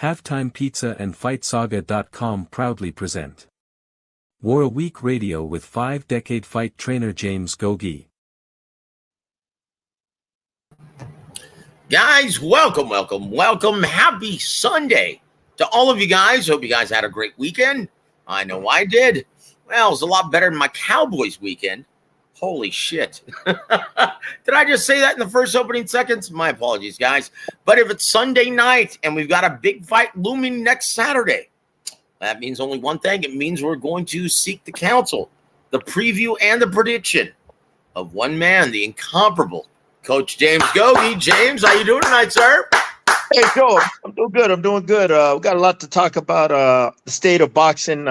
Halftime Pizza and FightSaga.com proudly present War Week Radio with 5-decade fight trainer James Gogue. Guys, welcome. Happy Sunday to all of you guys. Hope you guys had a great weekend. I know I did. Well, it was a lot better than my Cowboys weekend. Holy shit. Did I just say that in the first opening seconds? My apologies, guys. But if it's Sunday night and we've got a big fight looming next Saturday, that means only one thing. It means we're going to seek the counsel, the preview, and the prediction of one man, the incomparable Coach James Gogue. James, how you doing tonight, sir? Hey, Joe, I'm doing good. We got a lot to talk about, the state of boxing,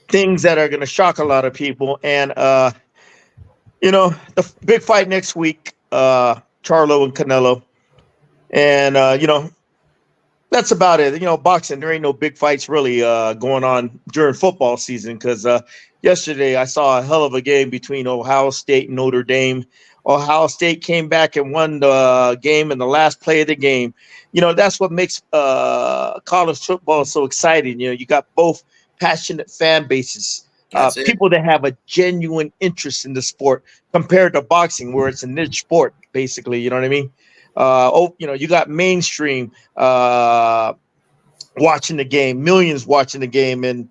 things that are going to shock a lot of people. And, the big fight next week, Charlo and Canelo. And, that's about it. Boxing, there ain't no big fights really going on during football season because yesterday I saw a hell of a game between Ohio State and Notre Dame. Ohio State came back and won the game in the last play of the game. That's what makes college football so exciting. You got both passionate fan bases, people that have a genuine interest in the sport compared to boxing, where it's a niche sport, basically. You know what I mean? You got mainstream watching the game, millions watching the game, and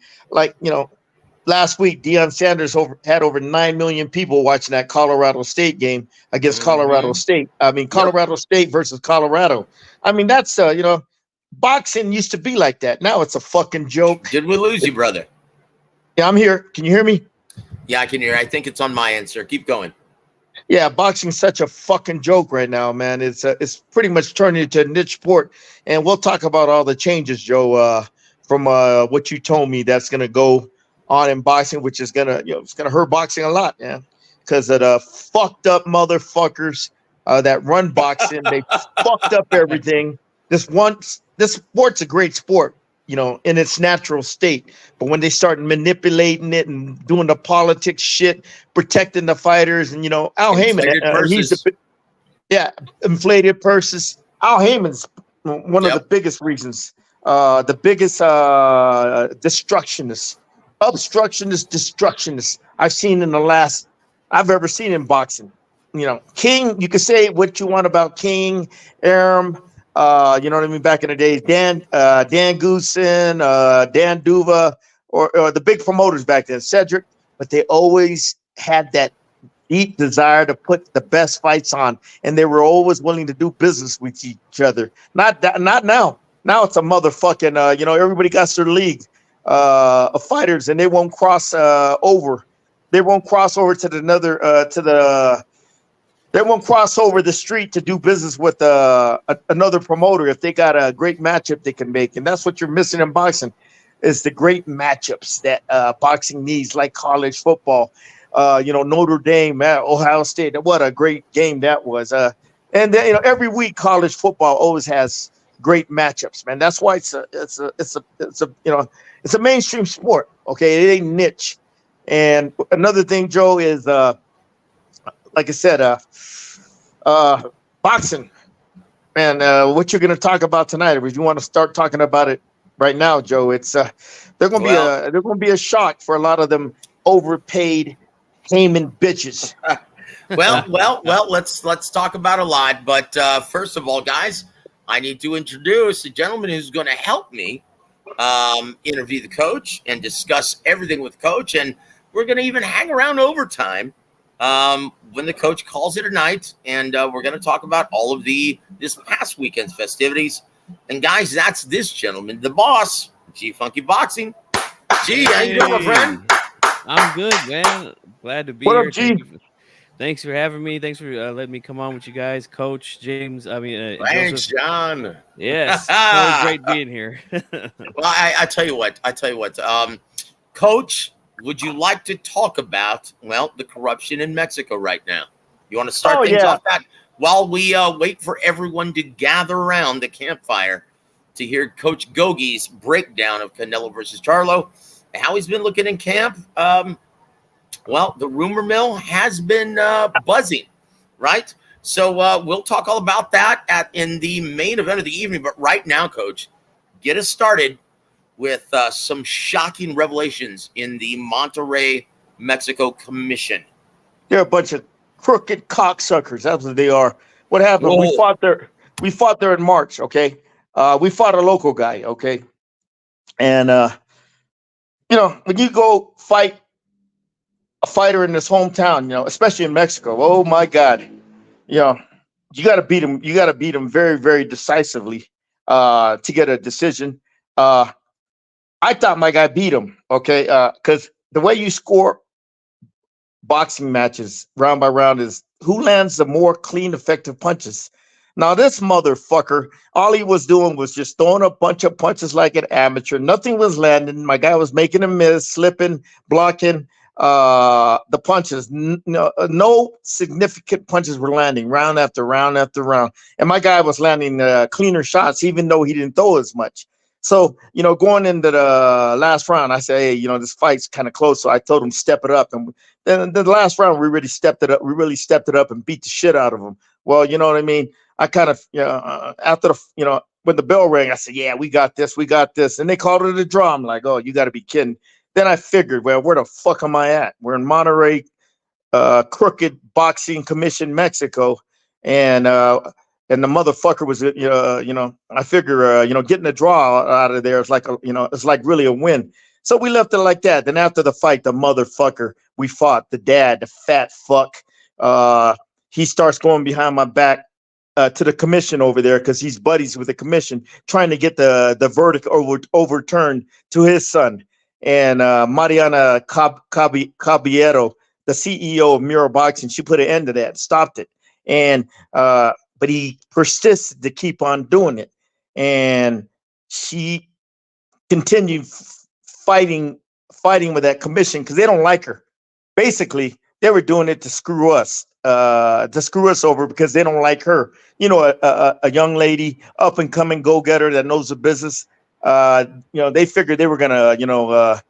last week, Deion Sanders had over 9 million people watching that Colorado State game against Colorado State. Colorado State versus Colorado. That's, boxing used to be like that. Now it's a fucking joke. Did we lose you, brother? Yeah, I'm here. Can you hear me? Yeah, I can hear. I think it's on my end, sir. Keep going. Yeah, boxing's such a fucking joke right now, man. It's pretty much turning into a niche sport. And we'll talk about all the changes, Joe, from what you told me that's going to go on in boxing, which is gonna, it's gonna hurt boxing a lot, man, because of the fucked up motherfuckers that run boxing. They fucked up everything. This sport's a great sport, in its natural state, but when they start manipulating it and doing the politics shit, protecting the fighters, and Al Heyman, inflated purses. Al Heyman's one of the biggest reasons, the biggest destructionist I've seen I've ever seen in boxing. King, you can say what you want about King, Arum, you know what I mean, back in the days, Dan Goosen, Dan Duva, or the big promoters back then, Cedric, but they always had that deep desire to put the best fights on, and they were always willing to do business with each other. Not now. Now it's a motherfucking, everybody got their league of fighters, and they won't cross over. They won't cross over to they won't cross over the street to do business with another promoter if they got a great matchup they can make. And that's what you're missing in boxing, is the great matchups that boxing needs, like college football. Notre Dame, Ohio State. What a great game that was. And then, every week college football always has great matchups, man. That's why it's a mainstream sport. Okay, it ain't niche. And another thing, Joe, is like I said, boxing, man. What you're gonna talk about tonight? If you want to start talking about it right now, Joe, it's they're gonna be a shock for a lot of them overpaid Heyman bitches. well, let's talk about a lot. But first of all, guys, I need to introduce a gentleman who's going to help me interview the coach and discuss everything with coach. And we're going to even hang around overtime when the coach calls it a night. And we're going to talk about all of this past weekend's festivities. And guys, that's this gentleman, the boss, G Funky Boxing. G, how you doing, my friend? I'm good, man. Glad to be What here. up, G? Thanks for having me. Thanks for letting me come on with you guys, Coach James. Thanks, Joseph. John. Yes, always great being here. Well, I tell you what. Coach, would you like to talk about the corruption in Mexico right now? You want to start things off that while we wait for everyone to gather around the campfire to hear Coach Gogue's breakdown of Canelo versus Charlo, how he's been looking in camp. The rumor mill has been buzzing, right? So we'll talk all about that in the main event of the evening. But right now, Coach, get us started with some shocking revelations in the Monterrey, Mexico commission. They're a bunch of crooked cocksuckers. That's what they are. What happened? Whoa. We fought there in March. Okay, we fought a local guy. Okay, and when you go fight a fighter in his hometown, especially in Mexico, oh my God, you got to beat him. You got to beat him very, very decisively to get a decision. I thought my guy beat him. Okay, because the way you score boxing matches round by round is who lands the more clean, effective punches. Now, this motherfucker, all he was doing was just throwing a bunch of punches like an amateur. Nothing was landing. My guy was making a miss, slipping, blocking the punches. No significant punches were landing round after round after round. And my guy was landing cleaner shots, even though he didn't throw as much. So, going into the last round, I said, hey, this fight's kind of close. So I told him, step it up. And then the last round, we really stepped it up. We really stepped it up and beat the shit out of him. Well, you know what I mean? I kind of, after when the bell rang, I said, yeah, we got this. And they called it a draw. I'm like, oh, you got to be kidding. Then I figured, well, where the fuck am I at? We're in Monterrey, Crooked Boxing Commission, Mexico. And the motherfucker was, I figure, getting a draw out of there is like, it's like really a win. So we left it like that. Then after the fight, the motherfucker we fought, the dad, the fat fuck, he starts going behind my back to the commission over there because he's buddies with the commission, trying to get the verdict overturned to his son. And Mariana Caballero, the CEO of Muro Boxing, she put an end to that, stopped it. And but he persisted to keep on doing it. And she continued fighting with that commission because they don't like her. Basically, they were doing it to screw us over because they don't like her. A young lady, up and coming go-getter that knows the business. They figured they were gonna,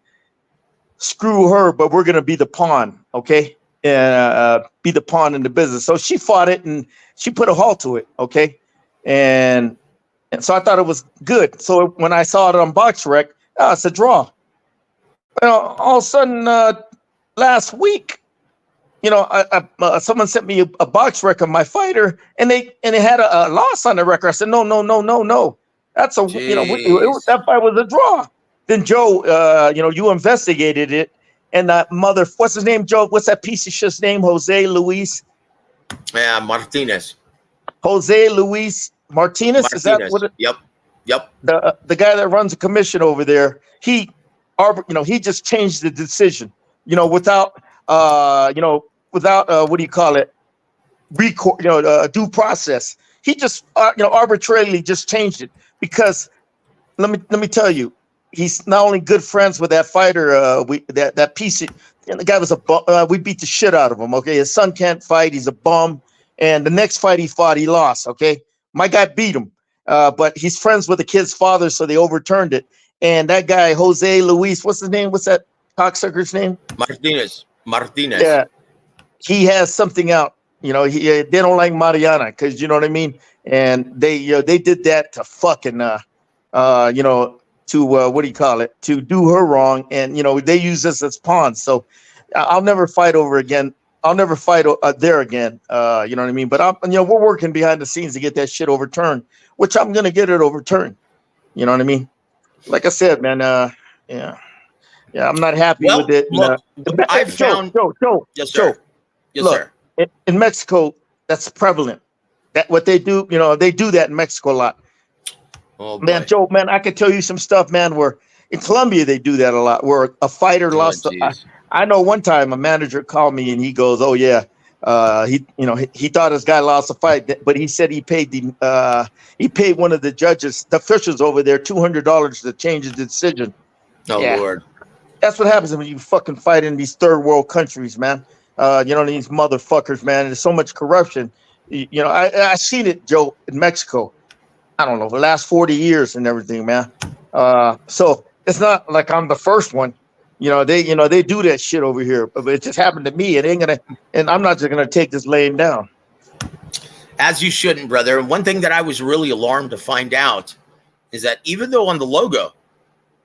screw her, but we're gonna be the pawn, okay? And be the pawn in the business. So she fought it and she put a halt to it, okay? And so I thought it was good. So when I saw it on BoxRec, it's a draw. All of a sudden, last week, someone sent me a box record of my fighter, and it had a loss on the record. I said, no. That's that fight was a draw. Then Joe, you investigated it, and that what's his name, Joe? What's that piece of shit's name? Jose Luis? Yeah, Martinez. Jose Luis Martinez? Is that what? Yep. The guy that runs the commission over there, he just changed the decision, without what do you call it? Due process. He just, arbitrarily just changed it because let me tell you, he's not only good friends with that fighter, that piece of, the guy was a bum. We beat the shit out of him. Okay. His son can't fight. He's a bum. And the next fight he fought, he lost. Okay. My guy beat him. But he's friends with the kid's father. So they overturned it. And that guy, Jose Luis, what's his name? What's that cocksucker's name? Martinez. Yeah. He has something out, they don't like Mariana because you know what I mean. And they did that to fucking, what do you call it? To do her wrong. And, they use us as pawns. So I'll never fight over again. I'll never fight there again. You know what I mean? But we're working behind the scenes to get that shit overturned, which I'm going to get it overturned. You know what I mean? Like I said, man, yeah, I'm not happy with it. Look, I found Joe. Yes, sir. Yes, look, sir. In Mexico, that's prevalent. That what they do, they do that in Mexico a lot. Oh, man, boy. Joe, man, I could tell you some stuff, man, where in Colombia they do that a lot, where a fighter lost. I know one time a manager called me and he goes, "Oh yeah, he thought his guy lost a fight, but he said he paid one of the judges, the officials over there, $200 to change his decision." Oh yeah. Lord, that's what happens when you fucking fight in these third world countries, man. These motherfuckers, man. There's so much corruption. I seen it, Joe, in Mexico. I don't know, the last 40 years and everything, man. So it's not like I'm the first one. They do that shit over here, but it just happened to me. It ain't gonna, and I'm not just gonna take this laying down. As you shouldn't, brother. And one thing that I was really alarmed to find out is that even though on the logo,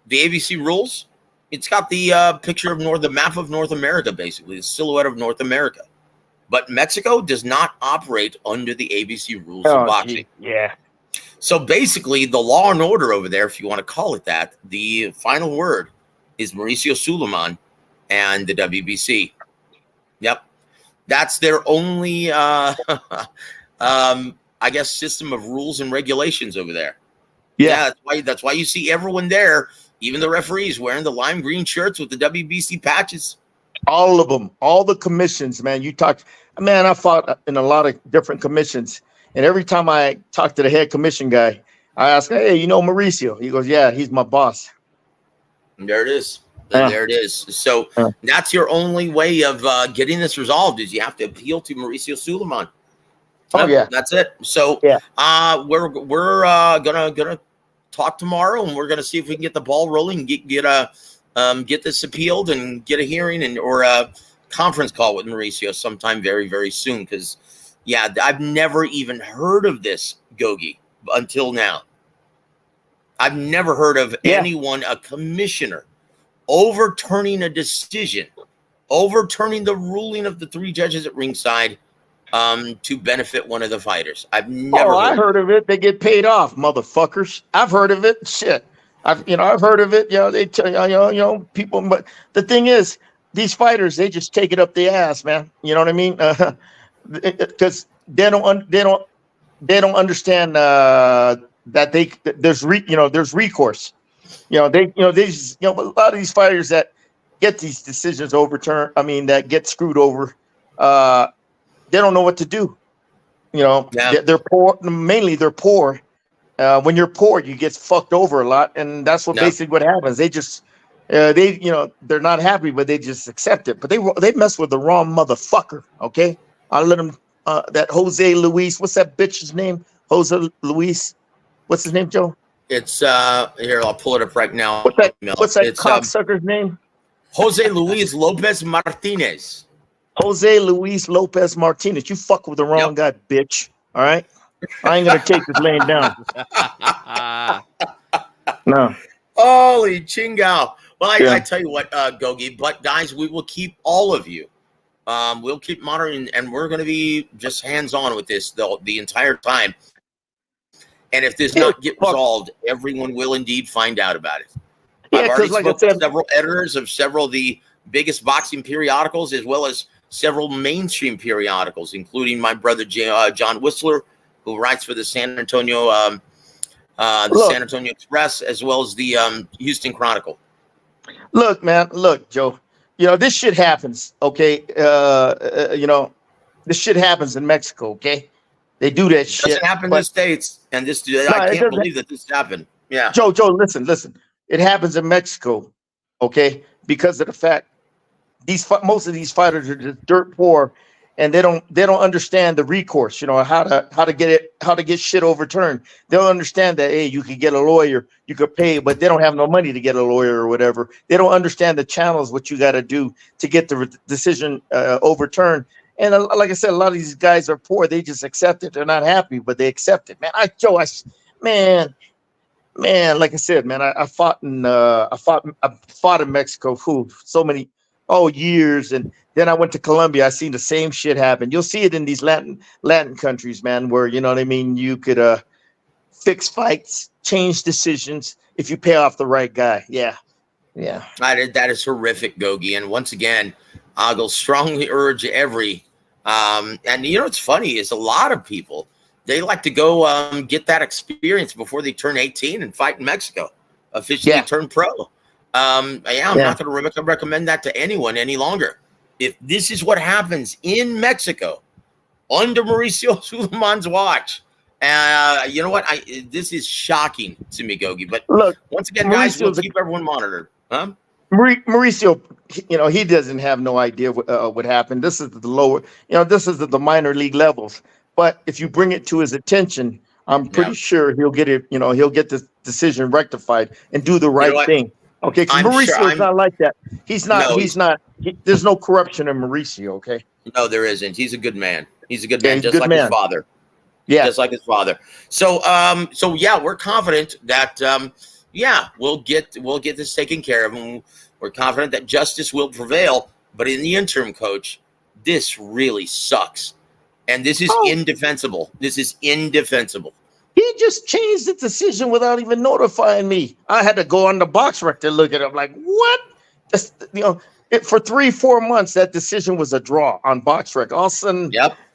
the ABC rules, it's got the picture of the map of North America, basically, the silhouette of North America. But Mexico does not operate under the ABC rules of boxing. Yeah. So basically, the law and order over there, if you want to call it that, the final word is Mauricio Suleiman and the WBC. Yep. That's their only, I guess, system of rules and regulations over there. Yeah, that's why you see everyone there, even the referees, wearing the lime green shirts with the WBC patches. All of them, all the commissions, man. I fought in a lot of different commissions. And every time I talk to the head commission guy, I ask, hey, you know Mauricio? He goes, yeah, he's my boss. And there it is. There it is. So that's your only way of getting this resolved is you have to appeal to Mauricio Suleiman. Oh, yeah. That's it. So we're gonna talk tomorrow, and we're gonna see if we can get the ball rolling, get this appealed, and get a hearing or a conference call with Mauricio sometime very, very soon. Because I've never even heard of this, Gogue, until now. I've never heard of anyone, a commissioner, overturning a decision, overturning the ruling of the 3 judges at ringside to benefit one of the fighters. I've never heard of it. They get paid off, motherfuckers. I've heard of it. Shit. I've heard of it. They tell people, but the thing is, these fighters, they just take it up the ass, man. You know what I mean? Because they don't understand that there's recourse. A lot of these fighters that get these decisions overturned, that get screwed over, they don't know what to do. They're poor. Mainly, they're poor. When you're poor, you get fucked over a lot, and that's basically what happens. They just, they're not happy, but they just accept it. But they mess with the wrong motherfucker. Okay, I'll let them. That Jose Luis, what's that bitch's name? Jose Luis, what's his name, Joe? It's here. I'll pull it up right now. What's that cocksucker's name? Jose Luis Lopez Martinez. Jose Luis Lopez Martinez. You fuck with the wrong guy, bitch. All right. I ain't gonna take this laying down. No. Holy chingao. Well, I tell you what, Gogue, but guys, we will keep all of you. We'll keep monitoring, and we're going to be just hands-on with this the entire time. And if this not get resolved, everyone will indeed find out about it. I've already spoken to several editors of several of the biggest boxing periodicals, as well as several mainstream periodicals, including my brother John Whistler, who writes for the San Antonio San Antonio Express, as well as the Houston Chronicle. Look, man. Look, Joe. This shit happens. Okay. This shit happens in Mexico. Okay. They do that shit. It doesn't happen in the States, and I can't believe that this happened. Yeah. Joe, listen. It happens in Mexico. Okay, because of the fact most of these fighters are just dirt poor, and they don't understand the recourse. How to get shit overturned. They don't understand that you could get a lawyer, you could pay, but they don't have no money to get a lawyer or whatever. They don't understand the channels, what you got to do to get the decision overturned. And like I said, a lot of these guys are poor. They just accept it. They're not happy, but they accept it, man. Like I said, man, I fought in Mexico for so many years, and then I went to Colombia. I seen the same shit happen. You'll see it in these Latin countries, man, where you could fix fights, change decisions if you pay off the right guy. Yeah. That is horrific, Gogue. And once again, I will strongly urge every. And what's funny is a lot of people, they like to go get that experience before they turn 18 and fight in Mexico, officially turn pro. I'm not going to recommend that to anyone any longer. If this is what happens in Mexico under Mauricio Suleiman's watch, you know what? This is shocking to me, Gogue. But look, once again, guys, we'll keep everyone monitored. Huh? Mauricio, he doesn't have no idea what happened. This is the lower, this is the minor league levels. But if you bring it to his attention, I'm pretty sure he'll get it. He'll get the decision rectified and do the right thing. Okay, because Mauricio is not like that. He's not. There's no corruption in Mauricio. Okay. No, there isn't. He's a good man. He's a good man, just like his father. Yeah. Just like his father. So yeah, we're confident that we'll get this taken care of, and we're confident that justice will prevail. But in the interim, Coach, this really sucks, and this is indefensible. This is indefensible. He just changed the decision without even notifying me. I had to go on the box rec to look at it. I'm like, what? Just, for 3-4 months, that decision was a draw on box rec. All of a sudden,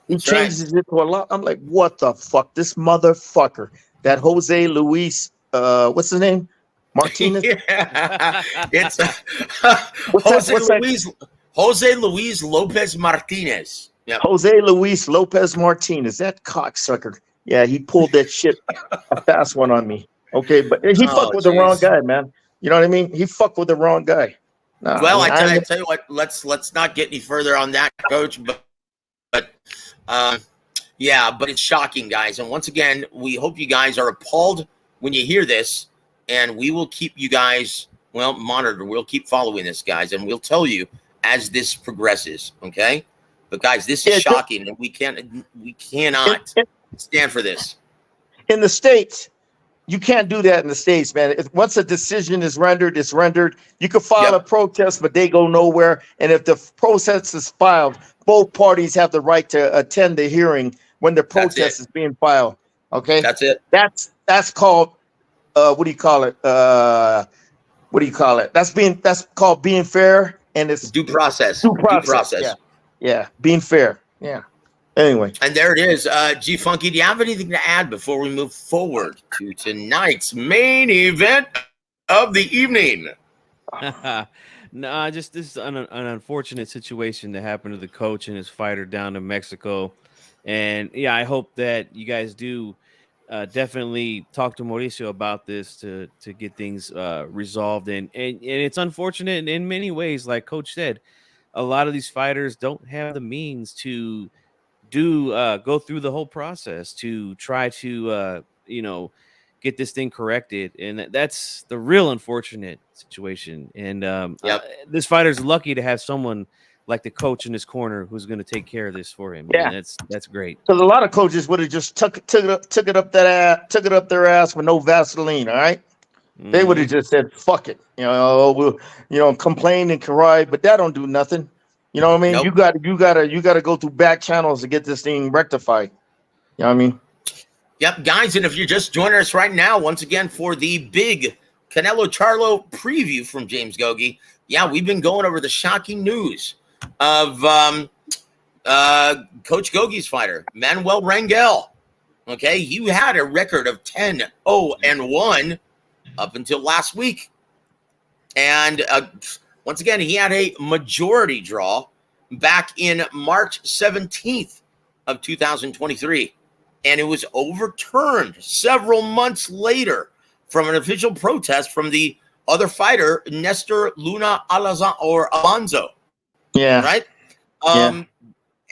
he changes it to a lot. I'm like, what the fuck? This motherfucker, that Jose Luis, what's his name? Martinez? It's Jose Luis Lopez Martinez. Yep. Jose Luis Lopez Martinez, that cocksucker. Yeah, he pulled that shit, a fast one on me. Okay, but he fucked with the wrong guy, man. You know what I mean? He fucked with the wrong guy. Nah, well, I tell you what, let's not get any further on that, Coach. But it's shocking, guys. And once again, we hope you guys are appalled when you hear this, and we will keep you guys monitored. We'll keep following this, guys, and we'll tell you as this progresses. Okay, but guys, this is shocking, and we cannot stand for this. In the States, you can't do that in the States, man. Once a decision is rendered, it's rendered. You can file a protest, but they go nowhere. And if the protest is filed, both parties have the right to attend the hearing when the protest is being filed. Okay? That's it. That's called what do you call it? What do you call it? That's called being fair, and it's due process. Due process. Yeah. Being fair. Yeah. Anyway. And there it is. G Funky, do you have anything to add before we move forward to tonight's main event of the evening? No, just this is an unfortunate situation that happened to the coach and his fighter down in Mexico. And yeah, I hope that you guys do definitely talk to Mauricio about this to get things resolved. And it's unfortunate in many ways. Like Coach said, a lot of these fighters don't have the means to go through the whole process to try to get this thing corrected, and that's the real unfortunate situation. And this fighter's lucky to have someone like the coach in his corner who's going to take care of this for him. Yeah, and that's great. Because a lot of coaches would have just took it up their ass with no Vaseline. All right, they would have just said fuck it. We'll complain and cry, but that don't do nothing. You know what I mean? Nope. You gotta go through back channels to get this thing rectified. You know what I mean? Yep, guys, and if you're just joining us right now, once again for the big Canelo Charlo preview from James Gogue, we've been going over the shocking news of Coach Gogue's fighter, Manuel Rangel. Okay, he had a record of 10-0-1 up until last week, and once again, he had a majority draw back in March 17th of 2023, and it was overturned several months later from an official protest from the other fighter, Nestor Luna Alonso. Yeah. Right?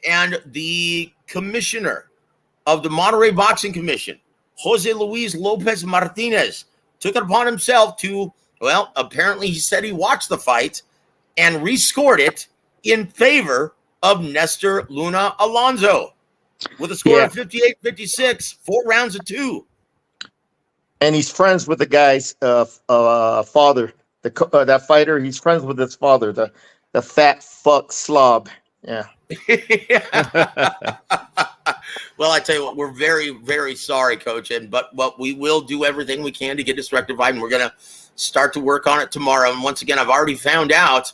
And the commissioner of the Monterrey Boxing Commission, Jose Luis Lopez Martinez, took it upon himself to, apparently he said he watched the fight and rescored it in favor of Nestor Luna Alonso with a score of 58-56, 4 rounds of 2. And he's friends with the guy's father, that fighter. He's friends with his father, the fat fuck slob. Yeah. Well, I tell you what, we're very, very sorry, Coach, but we will do everything we can to get this rectified, and we're going to start to work on it tomorrow. And once again, I've already found out,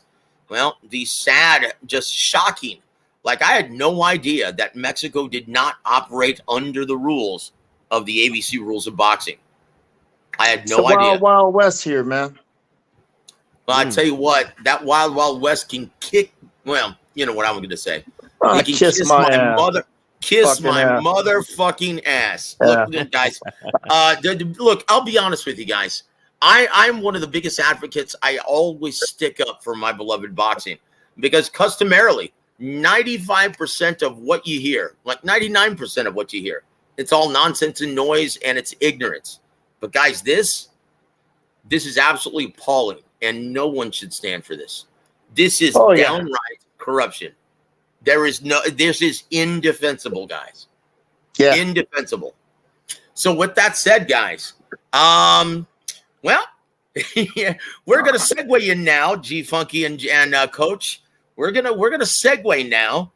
the sad, just shocking, like I had no idea that Mexico did not operate under the rules of the ABC rules of boxing. I had no idea. Wild, Wild West here, man. Well, I tell you what, that Wild, Wild West can kick, you know what I'm going to say. He can kiss my motherfucking ass. Look, guys. Look, I'll be honest with you guys. I'm one of the biggest advocates. I always stick up for my beloved boxing because customarily 95% of what you hear, like 99% of what you hear, it's all nonsense and noise and it's ignorance. But guys, this is absolutely appalling, and no one should stand for this. This is downright corruption. This is indefensible, guys. Yeah. Indefensible. So with that said, guys, well, yeah, we're gonna segue in now, G Funky and Coach. We're gonna segue now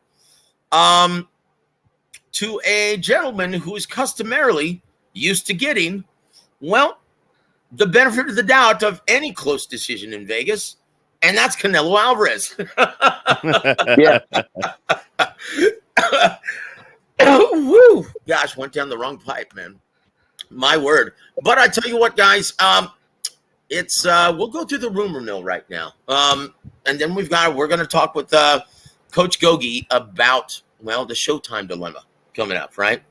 to a gentleman who's customarily used to getting, well, the benefit of the doubt of any close decision in Vegas, and that's Canelo Alvarez. Yeah. Woo! Gosh, went down the wrong pipe, man. My word. But I tell you what, guys, it's we'll go through the rumor mill right now. And then we're gonna talk with Coach Gogue about, well, the Showtime dilemma coming up, right?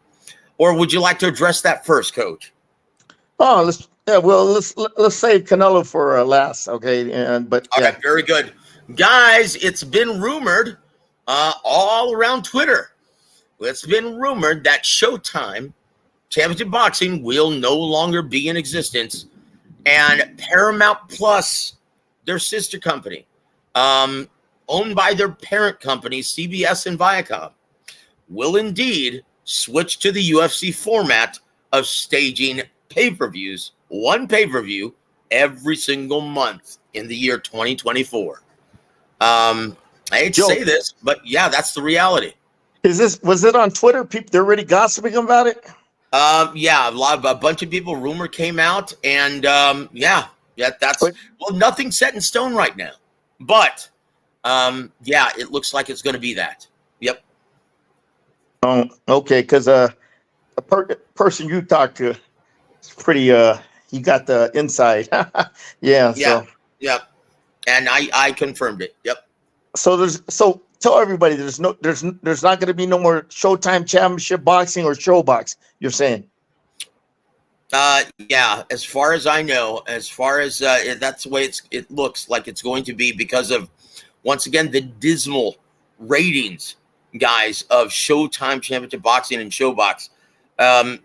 Or would you like to address that first, Coach? Oh, let's save Canelo for last, okay? But yeah. Okay, very good, guys. It's been rumored all around Twitter. It's been rumored that Showtime Championship Boxing will no longer be in existence, and Paramount Plus, their sister company, owned by their parent companies, CBS and Viacom, will indeed switch to the UFC format of staging pay-per-views, one pay-per-view every single month in the year 2024. I hate to say this, but yeah, that's the reality. Was it on Twitter? People, they're already gossiping about it? Yeah, a bunch of people, rumor came out, and that's nothing set in stone right now. But yeah, it looks like it's going to be that. Yep. Oh, okay, because a person you talked to is pretty he got the inside. Yeah. So yep. And I confirmed it. Yep. So tell everybody there's not going to be no more Showtime Championship Boxing or Showbox, you're saying? Yeah, as far as I know, as far as that's the way it looks like it's going to be, because of, once again, the dismal ratings, guys, of Showtime Championship Boxing and Showbox.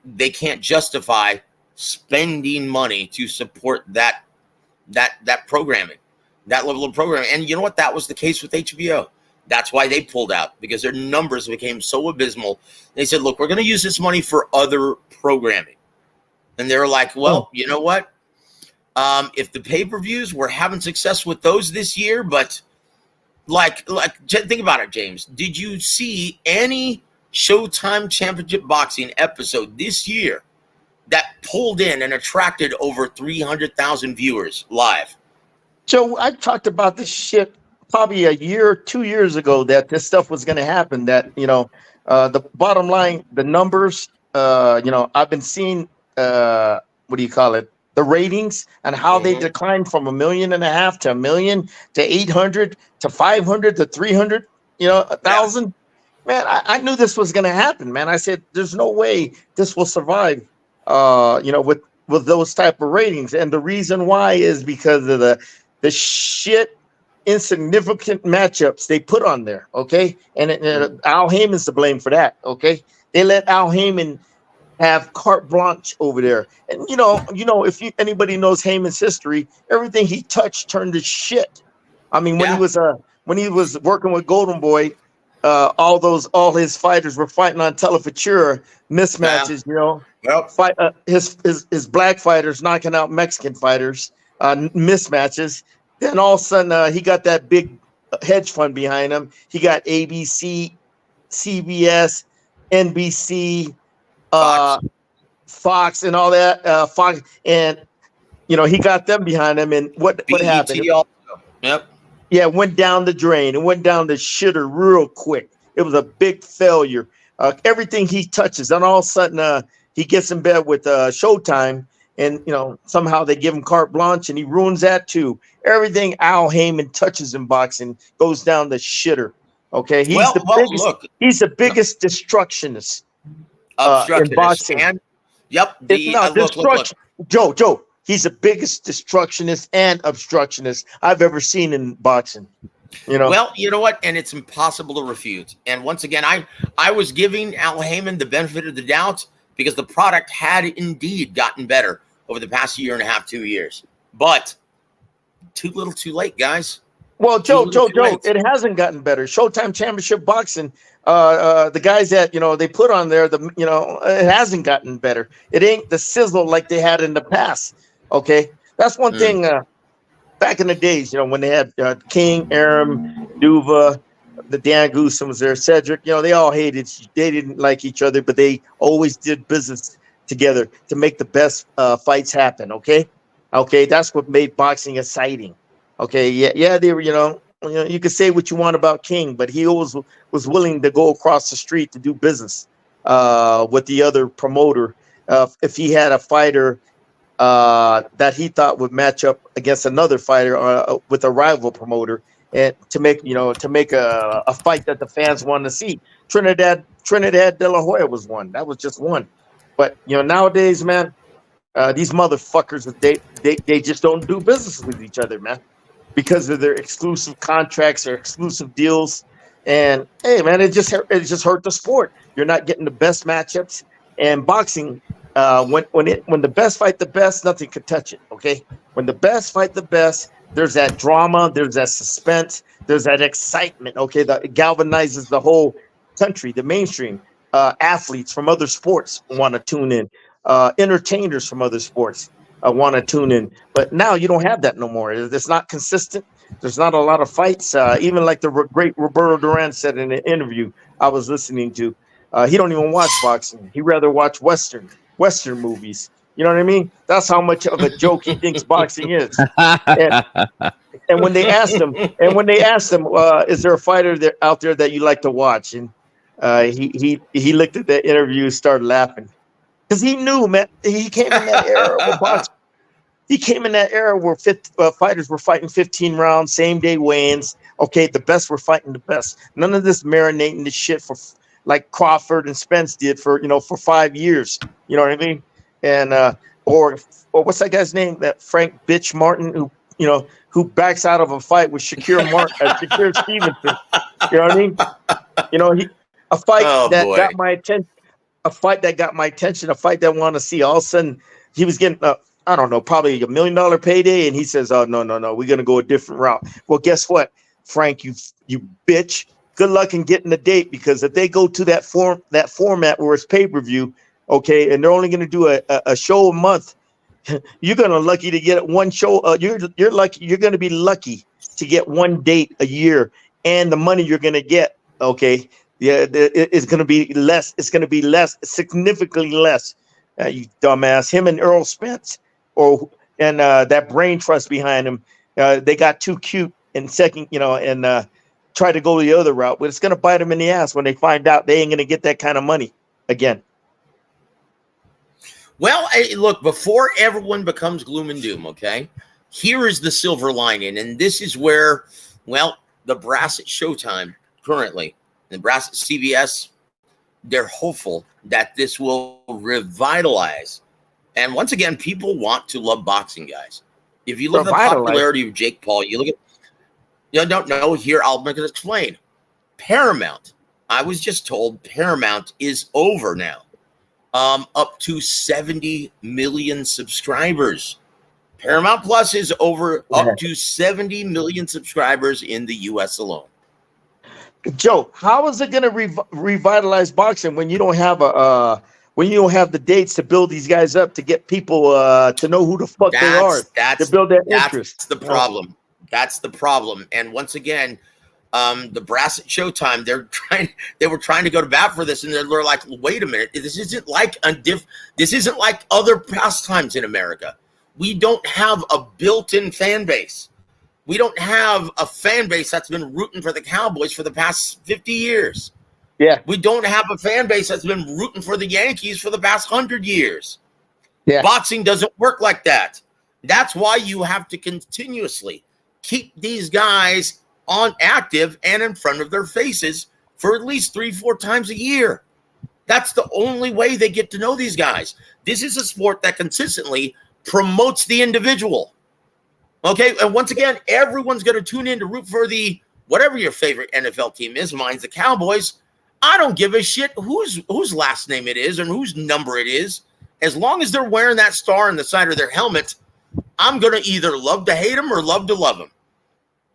They can't justify spending money to support that programming, that level of programming. And you know what? That was the case with HBO. That's why they pulled out, because their numbers became so abysmal. They said, look, we're going to use this money for other programming. And they were like, well, you know what? If the pay-per-views, we're having success with those this year, but like think about it, James. Did you see any Showtime Championship Boxing episode this year that pulled in and attracted over 300,000 viewers live? Joe, I talked about this shit probably a year, 2 years ago, that this stuff was going to happen. That, the bottom line, the numbers, I've been seeing, what do you call it? The ratings and how they declined from 1.5 million to 1 million to 800 to 500 to 300, 1,000. Yeah. Man, I knew this was going to happen, man. I said, there's no way this will survive, with those type of ratings. And the reason why is because of the shit insignificant matchups they put on there, okay? And Al Heyman's to blame for that, okay? They let Al Heyman have carte blanche over there. And if anybody knows Heyman's history, everything he touched turned to shit. I mean, when he was working with Golden Boy, all his fighters were fighting on Telefutura mismatches, his black fighters knocking out Mexican fighters, mismatches. Then all of a sudden, he got that big hedge fund behind him. He got ABC, CBS, NBC, Fox, and all that. Fox, and he got them behind him. And what happened? Also. Yep. Yeah, it went down the drain. It went down the shitter real quick. It was a big failure. Everything he touches, and all of a sudden, he gets in bed with Showtime. And, somehow they give him carte blanche, and he ruins that too. Everything Al Heyman touches in boxing goes down the shitter. Okay, he's the biggest destructionist in boxing. And, yep. Destruction. Joe, he's the biggest destructionist and obstructionist I've ever seen in boxing. Well, you know what? And it's impossible to refute. And once again, I was giving Al Heyman the benefit of the doubt because the product had indeed gotten better over the past 1.5 years, 2 years. But too little, too late, guys. Well, Joe, it hasn't gotten better. Showtime Championship Boxing, the guys that they put on there, it hasn't gotten better. It ain't the sizzle like they had in the past. Okay, that's one thing. Back in the days, when they had King, Aram, Duva, the Dan Goose was there, Cedric. They all hated. They didn't like each other, but they always did business together to make the best fights happen. Okay, that's what made boxing exciting. Okay, yeah, they were. You could say what you want about King, but he always was willing to go across the street to do business with the other promoter. If he had a fighter that he thought would match up against another fighter with a rival promoter, and to make a fight that the fans want to see. Trinidad De La Hoya was one. That was just one. But nowadays, man, these motherfuckers, they just don't do business with each other, man, because of their exclusive contracts or exclusive deals. And hey, man, it just hurt the sport. You're not getting the best matchups. And boxing, when the best fight the best, nothing could touch it. Okay, when the best fight the best, there's that drama, there's that suspense, there's that excitement. Okay, that galvanizes the whole country, the mainstream. Athletes from other sports want to tune in. Entertainers from other sports want to tune in. But now you don't have that no more. It's not consistent. There's not a lot of fights. Even like the great Roberto Duran said in an interview I was listening to, he don't even watch boxing. He rather watch Western movies. You know what I mean? That's how much of a joke he thinks boxing is. And when they asked him, is there a fighter out there that you like to watch? And he looked at that interview and started laughing because he knew, man. He came in that era of boxing. He came in that era where fighters were fighting 15 rounds, same day weigh-ins. Okay, the best were fighting the best. None of this marinating the shit for like Crawford and Spence did for 5 years. You know what I mean? And or what's that guy's name? That Frank Bitch Martin who backs out of a fight with Shakir Stevenson. You know what I mean? A fight got my attention. A fight that got my attention. A fight that I want to see. All of a sudden, he was getting I don't know, probably $1 million payday, and he says, "Oh no, we're gonna go a different route." Well, guess what, Frank? You bitch. Good luck in getting the date, because if they go to that format where it's pay-per-view, okay, and they're only gonna do a show a month, you're gonna lucky to get one show. You're lucky. You're gonna be lucky to get one date a year, and the money you're gonna get, okay, yeah, it's gonna be less. It's gonna be less, significantly less. You dumbass. Him and Earl Spence, and that brain trust behind him, they got too cute and try to go the other route, but it's gonna bite them in the ass when they find out they ain't gonna get that kind of money again. Well, look, before everyone becomes gloom and doom, okay, here is the silver lining. And this is where, the brass at Showtime currently, the brass at CBS, they're hopeful that this will revitalize. And once again, people want to love boxing, guys. If you look at the popularity of Jake Paul, you look at, don't know here, I'm going to explain. Paramount, I was just told Paramount is over now. Up to 70 million subscribers. Paramount Plus is over up to 70 million subscribers in the U.S. alone. Joe, how is it going to revitalize boxing when you don't have the dates to build these guys up, to get people to know who the fuck they are, to build that interest? That's the problem. That's the problem. And once again, the brass at Showtime, they were trying to go to bat for this, and they're like, wait a minute, this isn't like other pastimes in America. We don't have a built-in fan base. We don't have a fan base that's been rooting for the Cowboys for the past 50 years. Yeah. We don't have a fan base that's been rooting for the Yankees for the past 100 years. Yeah. Boxing doesn't work like that. That's why you have to continuously keep these guys on active and in front of their faces for at least 3-4 times a year. That's the only way they get to know these guys. This is a sport that consistently promotes the individual. Okay, and once again, everyone's going to tune in to root for whatever your favorite NFL team is. Mine's the Cowboys. I don't give a shit whose last name it is and whose number it is. As long as they're wearing that star on the side of their helmet, I'm going to either love to hate them or love to love them.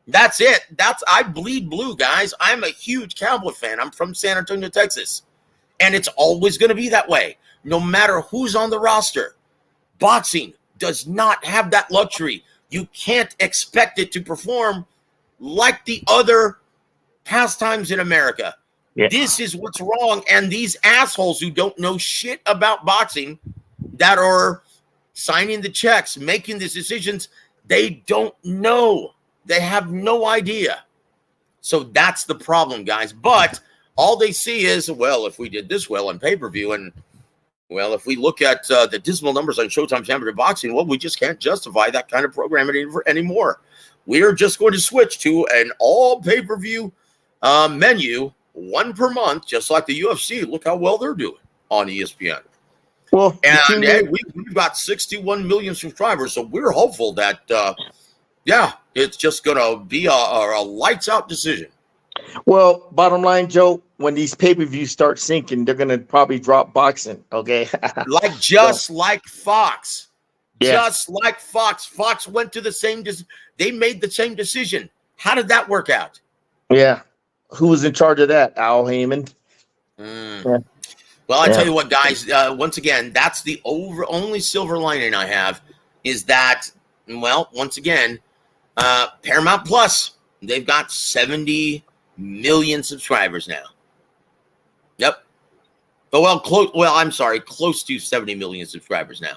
That's it. I bleed blue, guys. I'm a huge Cowboy fan. I'm from San Antonio, Texas. And it's always going to be that way, no matter who's on the roster. Boxing does not have that luxury. You can't expect it to perform like the other pastimes in America. Yeah. This is what's wrong. And these assholes who don't know shit about boxing that are signing the checks, making these decisions, they don't know. They have no idea. So that's the problem, guys. But all they see is, well, if we did this well on pay-per-view, and, well, if we look at the dismal numbers on Showtime Championship Boxing, well, we just can't justify that kind of programming anymore. We are just going to switch to an all pay-per-view menu, one per month, just like the UFC. Look how well they're doing on ESPN. Well, and we've got 61 million subscribers, so we're hopeful that, it's just going to be a lights-out decision. Well, bottom line, Joe, when these pay-per-views start sinking, they're going to probably drop boxing, okay? Like Fox. Yeah. Just like Fox. Fox went to the same they made the same decision. How did that work out? Yeah. Who was in charge of that? Al Heyman. Yeah. Well, I tell you what, guys, once again, that's the only silver lining I have is that, well, once again, Paramount Plus, they've got 70 million subscribers now. Yep. Oh, close to 70 million subscribers now.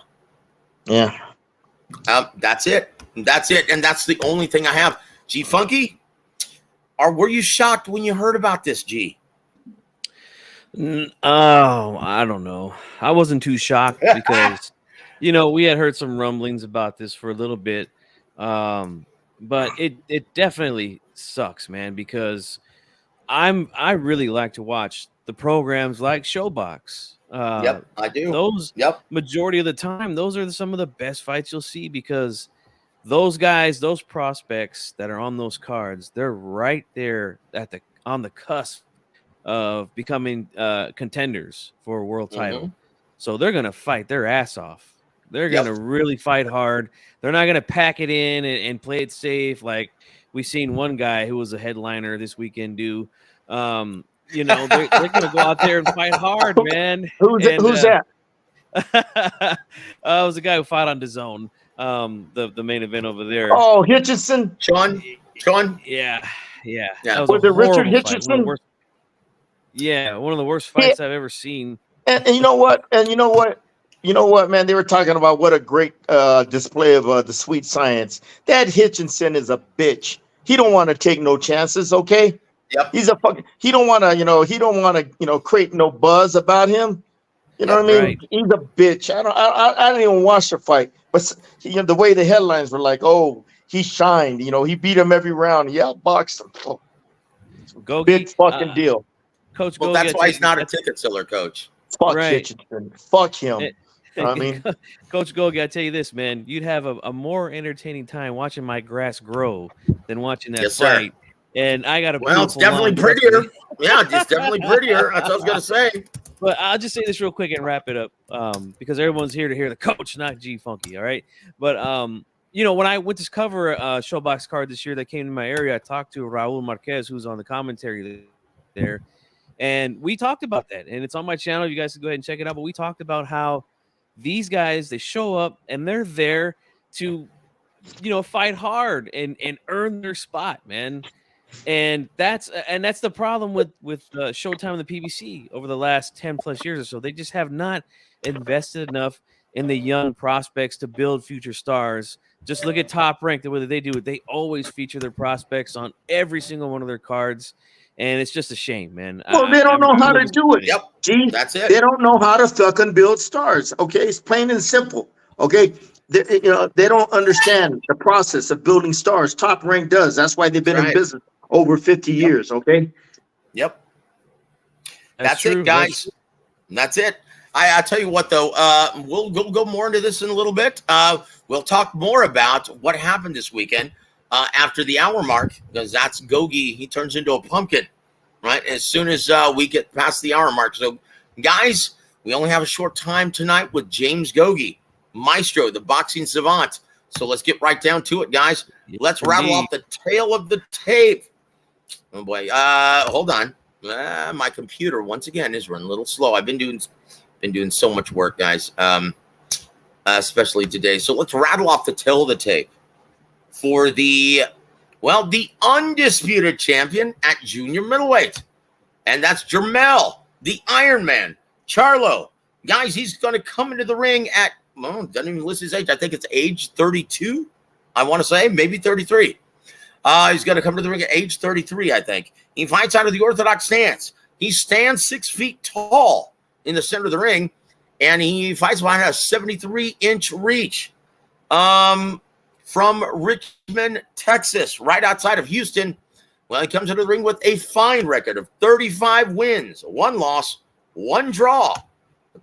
Yeah. That's it. And that's the only thing I have. G Funky, were you shocked when you heard about this, G? Oh, I don't know. I wasn't too shocked because, we had heard some rumblings about this for a little bit. But it definitely sucks, man, because I really like to watch the programs like Showbox. Yep, I do. Those majority of the time, those are some of the best fights you'll see because those guys, those prospects that are on those cards, they're right there on the cusp of becoming contenders for a world title. So they're gonna fight their ass off. They're gonna really fight hard. They're not gonna pack it in and play it safe like we seen one guy who was a headliner this weekend do. They're gonna go out there and fight hard, man. Who's that? It was a guy who fought on DAZN, the main event over there. Oh, Hitchison, Sean. Yeah. Was it Richard Hitchison? One of the worst fights I've ever seen. And you know what? Man, they were talking about what a great display of the sweet science. That Hitchinson is a bitch. He don't want to take no chances, okay? Yep. He don't want to, create no buzz about him. You know what I mean? Right. He's a bitch. I didn't even watch the fight, but the way the headlines were like, oh, he shined. He beat him every round. He outboxed him. Oh, Gogue, big fucking deal. Coach. Well, Gogue, that's why he's not a ticket seller, Coach. Fuck Hitchinson. Fuck him. I mean, Coach Gogue, I tell you this, man, you'd have a more entertaining time watching my grass grow than watching that fight. Sir. And I got it's definitely prettier. Yeah, it's definitely prettier. That's what I was gonna say. But I'll just say this real quick and wrap it up, because everyone's here to hear the coach, not G Funky. All right, but when I went to cover a Showbox card this year that came to my area, I talked to Raul Marquez, who's on the commentary there, and we talked about that. And it's on my channel. You guys can go ahead and check it out. But we talked about how these guys, they show up and they're there to, fight hard and earn their spot, man. And that's the problem with Showtime and the PBC over the last 10 plus years or so. They just have not invested enough in the young prospects to build future stars. Just look at Top Rank, the way that they do it. They always feature their prospects on every single one of their cards. And it's just a shame, man. Well, they don't know how to do it. Yep. Gee, that's it. They don't know how to fucking build stars. Okay, it's plain and simple. Okay, they don't understand the process of building stars. Top Rank does. That's why they've been in business over 50 years. Okay. Yep. That's it, guys. That's it. I tell you what, though, we'll go more into this in a little bit. We'll talk more about what happened this weekend. After the hour mark, because that's Gogue. He turns into a pumpkin, right? As soon as we get past the hour mark. So, guys, we only have a short time tonight with James Gogue, Maestro, the boxing savant. So let's get right down to it, guys. Let's rattle Indeed. off the tail of the tape. Oh boy, hold on. My computer once again is running a little slow. I've been doing so much work, guys, especially today. So let's rattle off the tail of the tape for the undisputed champion at junior middleweight, and that's Jermell, the Iron Man, Charlo. Guys, he's going to come into the ring at, doesn't even list his age. I think it's age 32. I want to say maybe 33. He's going to come to the ring at age 33, I think. He fights out of the orthodox stance. He stands 6 feet tall in the center of the ring, and he fights behind a 73-inch reach. From Richmond, Texas, right outside of Houston. Well, he comes into the ring with a fine record of 35 wins, 1 loss, 1 draw.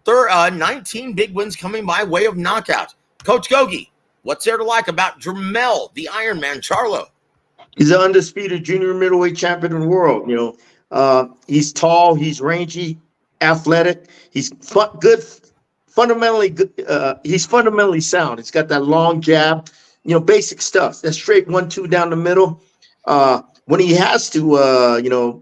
19 big wins coming by way of knockout. Coach Gogue, what's there to like about Jermell, the Iron Man, Charlo? He's an undisputed junior middleweight champion in the world. He's tall, he's rangy, athletic. He's fundamentally good. He's fundamentally sound. He's got that long jab. Basic stuff. That straight 1-2 down the middle. When he has to,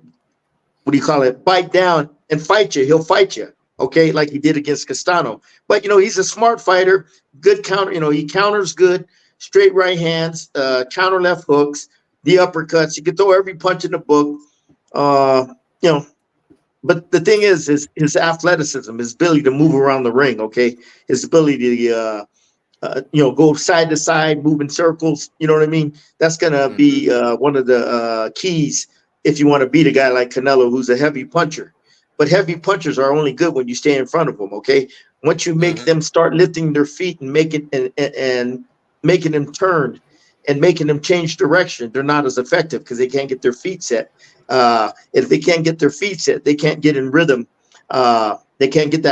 bite down and fight you, he'll fight you. Okay, like he did against Castano. But he's a smart fighter. Good counter. He counters good. Straight right hands, counter left hooks, the uppercuts. You can throw every punch in the book. But the thing is his athleticism, his ability to move around the ring. Okay, his ability to go side to side, move in circles. You know what I mean? That's going to be one of the keys if you want to beat a guy like Canelo, who's a heavy puncher. But heavy punchers are only good when you stay in front of them, okay? Once you make them start lifting their feet and making them turn and making them change direction, they're not as effective because they can't get their feet set. If they can't get their feet set, they can't get in rhythm. They can't get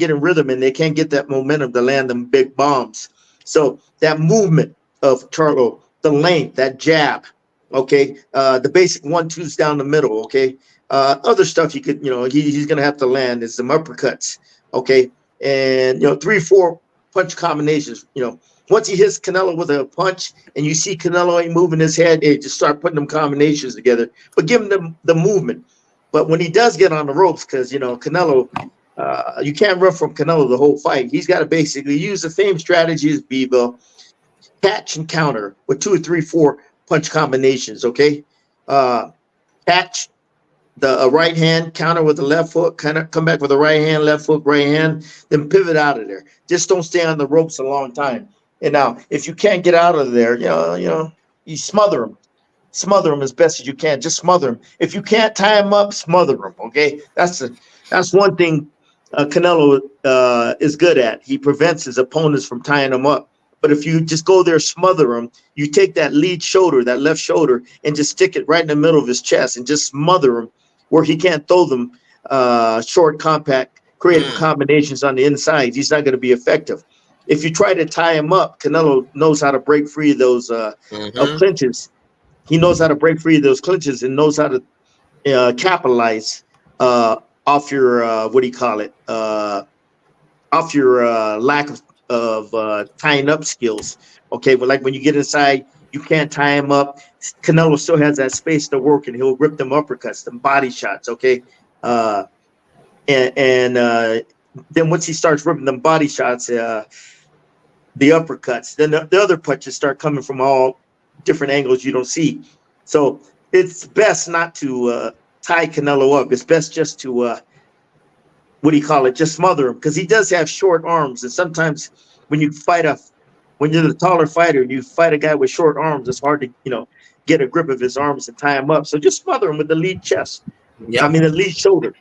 in rhythm, and they can't get that momentum to land them big bombs. So that movement of Charlo, the length, that jab, okay, the basic 1-2s down the middle, okay. Other stuff you could, he's going to have to land is some uppercuts, okay, and 3-4 punch combinations. Once he hits Canelo with a punch, and you see Canelo ain't moving his head, hey, just start putting them combinations together, but give him the movement. But when he does get on the ropes, because Canelo. You can't run from Canelo the whole fight. He's got to basically use the same strategy as Bivol, catch and counter with 2 or 3, 4 punch combinations, okay? Catch the right hand, counter with the left hook, kind of come back with a right hand, left hook, right hand, then pivot out of there. Just don't stay on the ropes a long time. And now, if you can't get out of there, you smother him. Smother him as best as you can. Just smother him. If you can't tie him up, smother him, okay? That's one thing Canelo is good at. He prevents his opponents from tying him up. But if you just go there, smother him, you take that lead shoulder, that left shoulder, and just stick it right in the middle of his chest and just smother him where he can't throw them short, compact, creative combinations on the inside. He's not going to be effective. If you try to tie him up, Canelo knows how to break free of those clinches. He knows how to break free of those clinches and knows how to capitalize off your off your lack of tying up skills. Okay, but like when you get inside, you can't tie him up. Canelo still has that space to work, and he'll rip them uppercuts, them body shots. Okay, and then once he starts ripping them body shots, the uppercuts, then the other punches start coming from all different angles you don't see. So it's best not to tie Canelo up. It's best just to just smother him, because he does have short arms, and sometimes when you're the taller fighter and you fight a guy with short arms, it's hard to get a grip of his arms and tie him up. So just smother him with the lead chest. I mean the lead shoulder.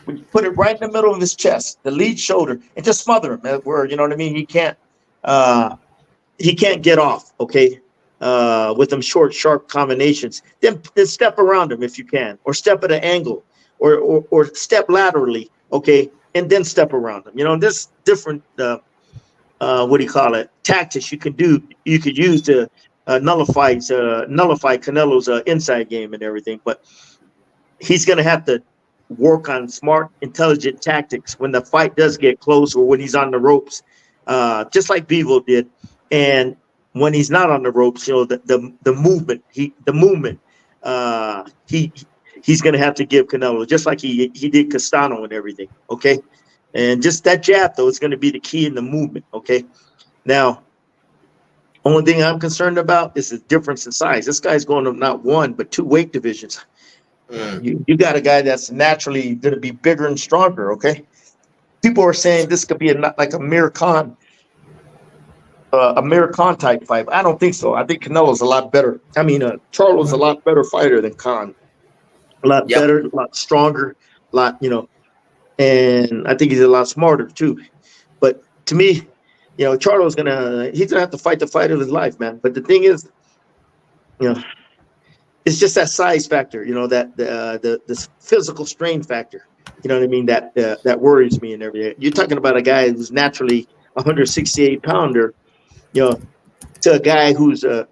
When you put it right in the middle of his chest, the lead shoulder, and just smother him. Where he can't get off. Okay. With them short, sharp combinations, then step around him if you can, or step at an angle, or step laterally, okay, and then step around him. There's different tactics you could use to nullify Canelo's inside game and everything. But he's gonna have to work on smart, intelligent tactics when the fight does get close or when he's on the ropes, just like Bivol did. And when he's not on the ropes, the movement, he's going to have to give Canelo, just like he did Castano and everything. Okay. And just that jab, though, is going to be the key in the movement. Okay. Now, only thing I'm concerned about is the difference in size. This guy's going to not one, but 2 weight divisions. You got a guy that's naturally going to be bigger and stronger. Okay. People are saying this could be like a Amir Khan type fight. I don't think so. I think Canelo's a lot better. I mean, Charlo's a lot better fighter than Khan. A lot better, a lot stronger, and I think he's a lot smarter too. But to me, Charlo's he's gonna have to fight the fight of his life, man. But the thing is, it's just that size factor, that the physical strain factor. You know what I mean? That worries me and everything. You're talking about a guy who's naturally 168 pounder, to a guy who's a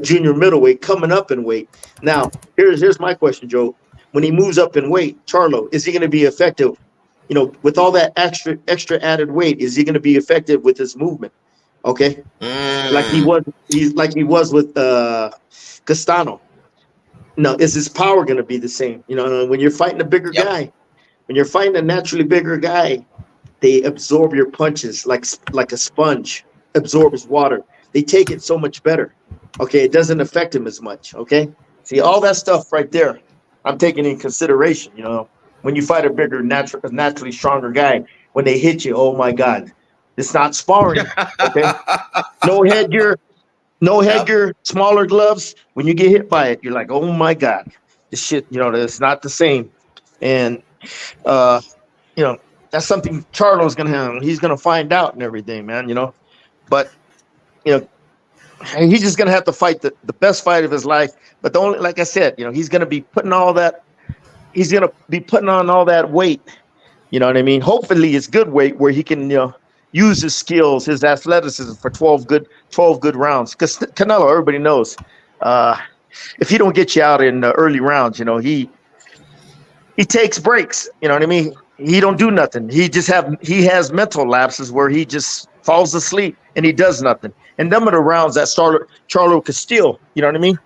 junior middleweight coming up in weight. Now, here's my question, Joe. When he moves up in weight, Charlo, is he going to be effective? With all that extra added weight, is he going to be effective with his movement? Okay, like he was with Castano. No, is his power going to be the same? When you're fighting a bigger guy, when you're fighting a naturally bigger guy, they absorb your punches like a sponge absorbs water. They take it so much better. Okay, it doesn't affect him as much. Okay, see all that stuff right there. I'm taking in consideration. When you fight a bigger, naturally stronger guy, when they hit you, oh my God, it's not sparring. Okay, no headgear, smaller gloves. When you get hit by it, you're like, oh my God, this shit. It's not the same. And that's something Charlo's gonna have. He's gonna find out and everything, man. But he's just gonna have to fight the best fight of his life. But like I said, he's gonna be putting all that. He's gonna be putting on all that weight. You know what I mean? Hopefully, it's good weight where he can use his skills, his athleticism for 12 good rounds. Because Canelo, everybody knows, if he don't get you out in the early rounds, he takes breaks. You know what I mean? He don't do nothing. He has mental lapses where he just falls asleep and he does nothing. And them are the rounds that Charlo could steal. You know what I mean?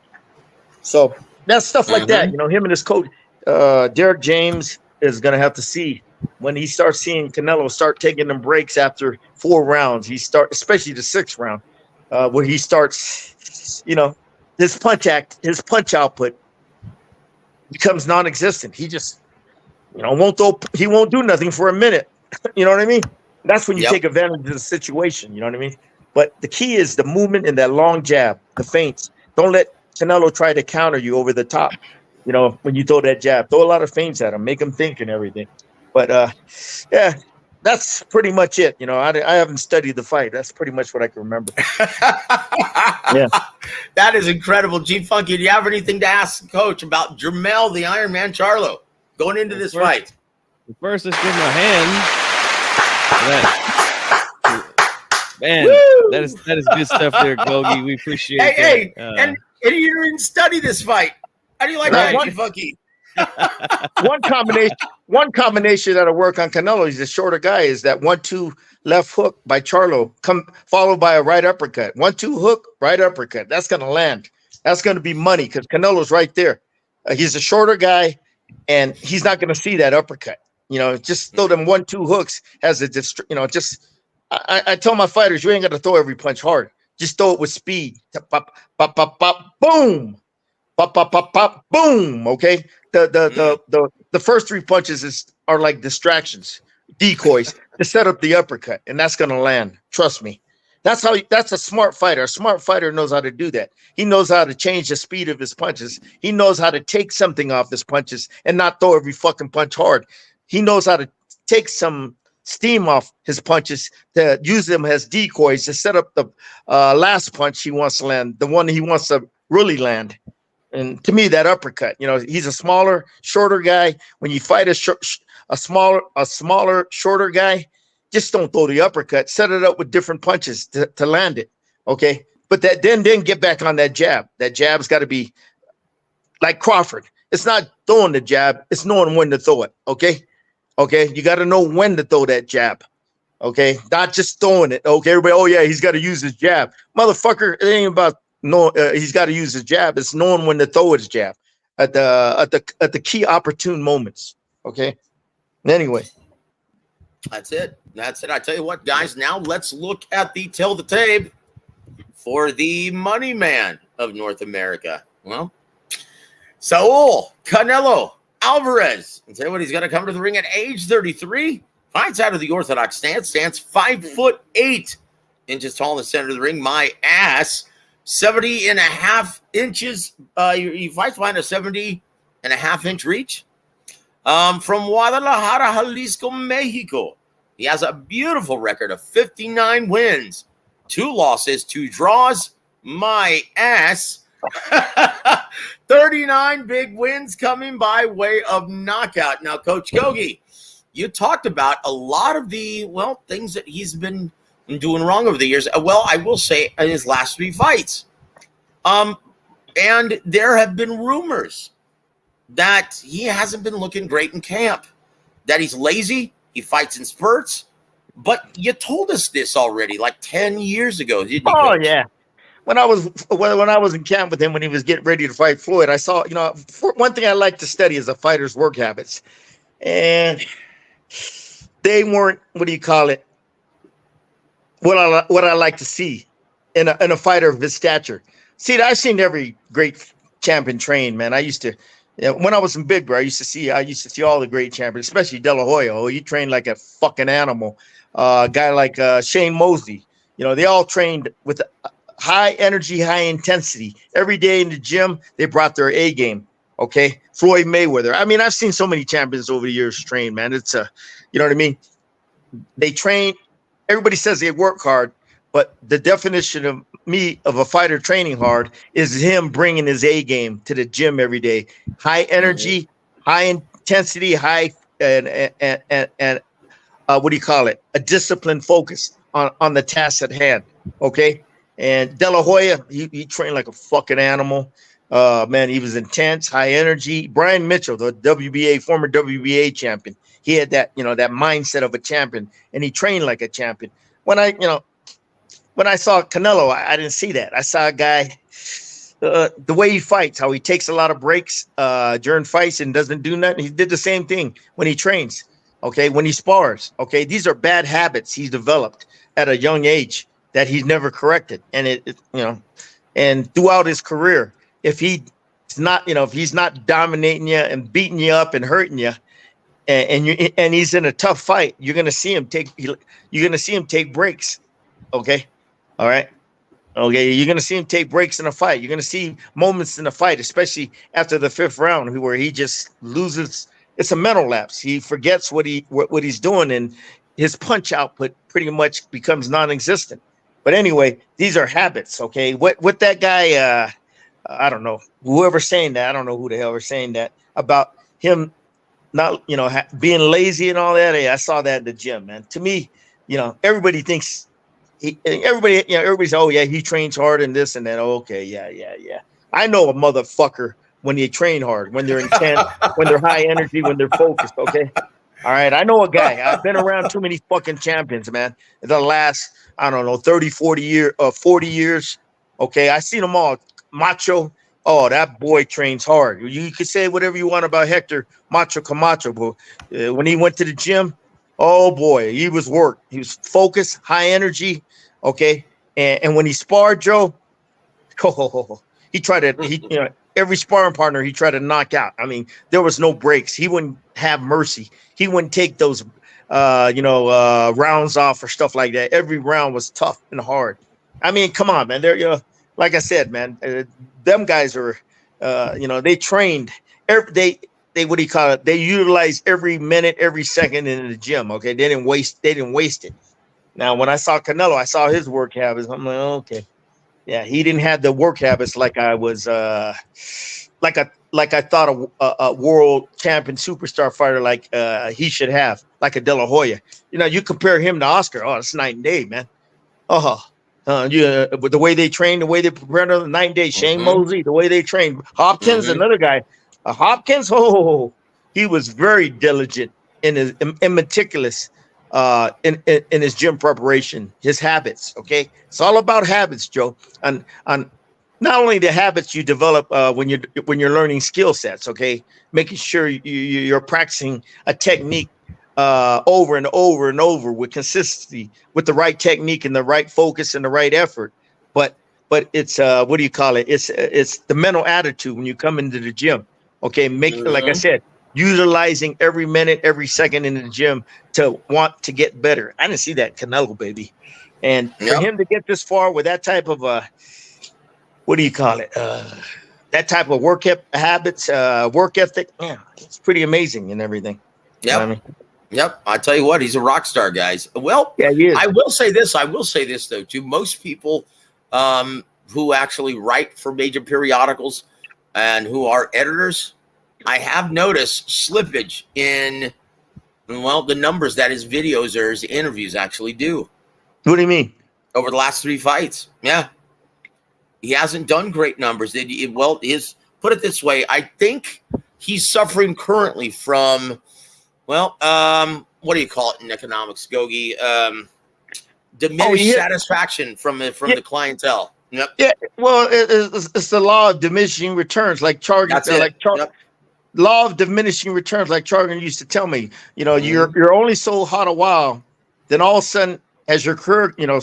So that's stuff like that. Him and his coach, Derek James, is going to have to see when he starts seeing Canelo start taking them breaks after 4 rounds. Especially the 6th round, where he starts, his punch output becomes non-existent. He just, he won't do nothing for a minute. You know what I mean? That's when you take advantage of the situation. You know what I mean? But the key is the movement and that long jab, the feints. Don't let Canelo try to counter you over the top. When you throw that jab, throw a lot of feints at him, make him think and everything. But that's pretty much it. I haven't studied the fight. That's pretty much what I can remember. Yeah, that is incredible. G Funky, do you have anything to ask Coach about Jermell the Iron Man Charlo going into this fight? First, let's give him a hand. Man, Woo! that is good stuff there, Gogue. We appreciate it. Hey, and you didn't study this fight. How do you like that, G Funky? One combination that'll work on Canelo. He's a shorter guy. Is that 1-2 left hook by Charlo, followed by a right uppercut. 1-2 hook, right uppercut. That's gonna land. That's gonna be money because Canelo's right there. He's a shorter guy, and he's not gonna see that uppercut. Just throw them 1-2 hooks as a I tell my fighters, you ain't got to throw every punch hard. Just throw it with speed. Pop, pop, pop, pop, boom. Pop, pop, pop, pop, boom. Okay. The first 3 punches are like distractions, decoys to set up the uppercut, and that's gonna land. Trust me. That's a smart fighter. A smart fighter knows how to do that. He knows how to change the speed of his punches. He knows how to take something off his punches and not throw every fucking punch hard. He knows how to take some steam off his punches, to use them as decoys to set up the last punch he wants to land, the one he wants to really land. And to me, that uppercut, he's a smaller, shorter guy. When you fight a smaller, shorter guy, just don't throw the uppercut. Set it up with different punches to land it. Okay, but then get back on that jab. That jab's got to be like Crawford. It's not throwing the jab; it's knowing when to throw it. Okay, you got to know when to throw that jab. Okay, not just throwing it. Okay, everybody. Oh yeah, he's got to use his jab, motherfucker. It ain't about no. He's got to use his jab. It's knowing when to throw his jab at the key opportune moments. Okay. Anyway, That's it. That's it. I tell you what, guys. Now let's look at the tell the tape for the money man of North America. Well, Saul Canelo Alvarez. And tell you what, he's going to come to the ring at age 33. Fights out of the orthodox stance. Stands 5'8" tall in the center of the ring. My ass, 70.5 inches. He fights behind a 70.5-inch reach. From Guadalajara, Jalisco, Mexico. He has a beautiful record of 59 wins, 2 losses, 2 draws. My ass. 39 big wins coming by way of knockout. Now, Coach Gogue, you talked about a lot of the, things that he's been doing wrong over the years. Well, I will say in his last 3 fights. And there have been rumors that he hasn't been looking great in camp, that he's lazy, he fights in spurts. But you told us this already like 10 years ago, didn't you? Oh, Coach? yeah. When I was in camp with him, when he was getting ready to fight Floyd, I saw, one thing I like to study is a fighter's work habits. And they weren't, what I like to see in a fighter of his stature. See, I've seen every great champion train, man. I used to, when I was in Big Bear, I used to see all the great champions, especially De La Hoya. Oh, he trained like a fucking animal. A guy like Shane Mosley, they all trained with high energy, high intensity. Every day in the gym, they brought their A game. Okay. Floyd Mayweather. I mean, I've seen so many champions over the years train, man. It's you know what I mean? They train. Everybody says they work hard, but the definition of a fighter training hard is him bringing his A game to the gym every day. High energy, high intensity, high and a disciplined focus on the task at hand. Okay. And De La Hoya, he trained like a fucking animal. Man, he was intense, high energy. Brian Mitchell, the former WBA champion, he had that, that mindset of a champion, and he trained like a champion. When I saw Canelo, I didn't see that. I saw a guy, the way he fights, how he takes a lot of breaks during fights and doesn't do nothing. He did the same thing when he trains. Okay, when he spars. Okay, these are bad habits he's developed at a young age that he's never corrected, and and throughout his career, if he's not dominating you and beating you up and hurting you, and he's in a tough fight, you're gonna see him take breaks. Okay, all right, okay, you're gonna see him take breaks in a fight. You're gonna see moments in the fight, especially after the 5th round, where he just loses. It's a mental lapse. He forgets what he's doing, and his punch output pretty much becomes non-existent. But anyway, these are habits, okay? What that guy, I don't know, whoever's saying that, I don't know who the hell is saying that about him not, being lazy and all that. Hey, I saw that in the gym, man. To me, everybody thinks, everybody's, oh yeah, he trains hard and this and that. Oh, okay, yeah. I know a motherfucker when they train hard, when they're intense, when they're high energy, when they're focused, okay? All right, I know a guy. I've been around too many fucking champions, man. The last, I don't know, 30, 40 years. Okay, I seen them all. Macho, oh, that boy trains hard. You could say whatever you want about Hector Macho Camacho, but when he went to the gym, oh boy, he was worked. He was focused, high energy. Okay, and when he sparred, Joe, he tried to, every sparring partner he tried to knock out. I mean, there was no breaks. He wouldn't have mercy. He wouldn't take those, rounds off or stuff like that. Every round was tough and hard. I mean, come on, man. They're, like I said, man, them guys are, they trained. They They utilized every minute, every second in the gym. Okay, they didn't waste it. Now, when I saw Canelo, I saw his work habits. I'm like, okay. Yeah, he didn't have the work habits like I was, like I thought a world champion superstar fighter like he should have, like a De La Hoya. You compare him to Oscar. Oh, it's night and day, man. With the way they train, the way they prepare, night and day. Shane Mosley, the way they train. Hopkins, another guy. Hopkins, he was very diligent and meticulous in his gym preparation, his habits. Okay, it's all about habits, Joe. And not only the habits you develop when you're learning skill sets. Okay, making sure you're practicing a technique over and over and over with consistency, with the right technique and the right focus and the right effort. But it's what do you call it? It's the mental attitude when you come into the gym. Okay, like I said, utilizing every minute, every second in the gym to want to get better. I didn't see that Canelo, baby. And for him to get this far with that type of what do you call it? That type of habits, work ethic, yeah, it's pretty amazing and everything. Yep. You know what I mean? Yep. I tell you what, he's a rock star, guys. Well, yeah, he is. I will say this though, to most people who actually write for major periodicals and who are editors, I have noticed slippage in, well, the numbers that his videos or his interviews actually do. What do you mean? Over the last 3 fights. Yeah. He hasn't done great numbers. Well, put it this way. I think he's suffering currently from, well, what do you call it in economics, Gogue? Diminished satisfaction from the clientele. Yep. Yeah. Well, it's the law of diminishing returns, like Charlo. That's it. Yep. Law of diminishing returns, like Charlo used to tell me. You know, you're only so hot a while, then all of a sudden, as your career, you know,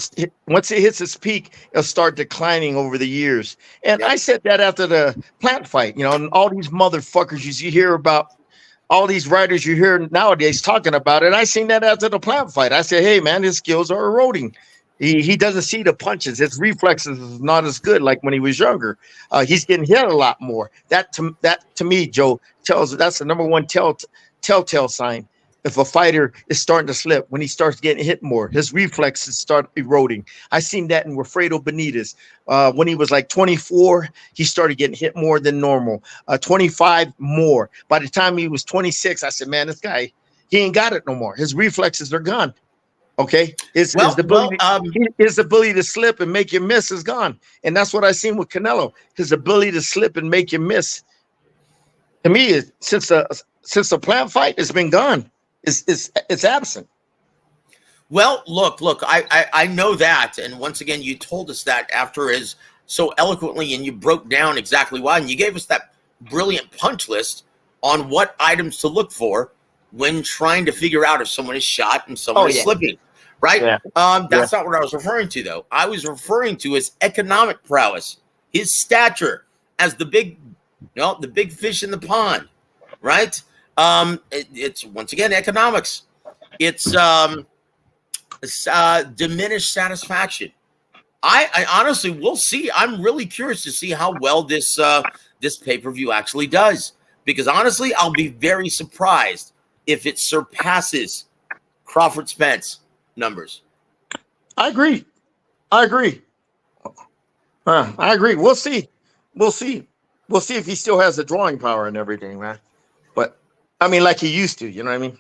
once it hits its peak, it'll start declining over the years. And I said that after the plant fight, you know, and all these motherfuckers you hear about, all these writers you hear nowadays talking about it. I seen that after the plant fight. I said, hey, man, his skills are eroding. He doesn't see the punches. His reflexes is not as good like when he was younger. He's getting hit a lot more. That to me, Joe, that's the number one telltale sign. If a fighter is starting to slip, when he starts getting hit more, his reflexes start eroding. I seen that in Wilfredo Benitez. When he was like 24, he started getting hit more than normal. 25 more. By the time he was 26, I said, man, this guy, he ain't got it no more. His reflexes are gone. Okay, his ability to slip and make you miss is gone, and that's what I seen with Canelo. His ability to slip and make you miss, to me, since the plant fight, has been gone. It's absent. Well, look, I know that, and once again, you told us that after his so eloquently, and you broke down exactly why, and you gave us that brilliant punch list on what items to look for when trying to figure out if someone is shot and someone is slipping, right? Yeah. That's not what I was referring to, though. I was referring to his economic prowess, his stature as the big fish in the pond, right? It's once again economics. It's diminished satisfaction. I honestly, we'll see. I'm really curious to see how well this pay-per-view actually does, because honestly, I'll be very surprised if it surpasses Crawford Spence numbers. I agree. I agree. We'll see. We'll see if he still has the drawing power and everything, man. But I mean, like he used to, you know what I mean?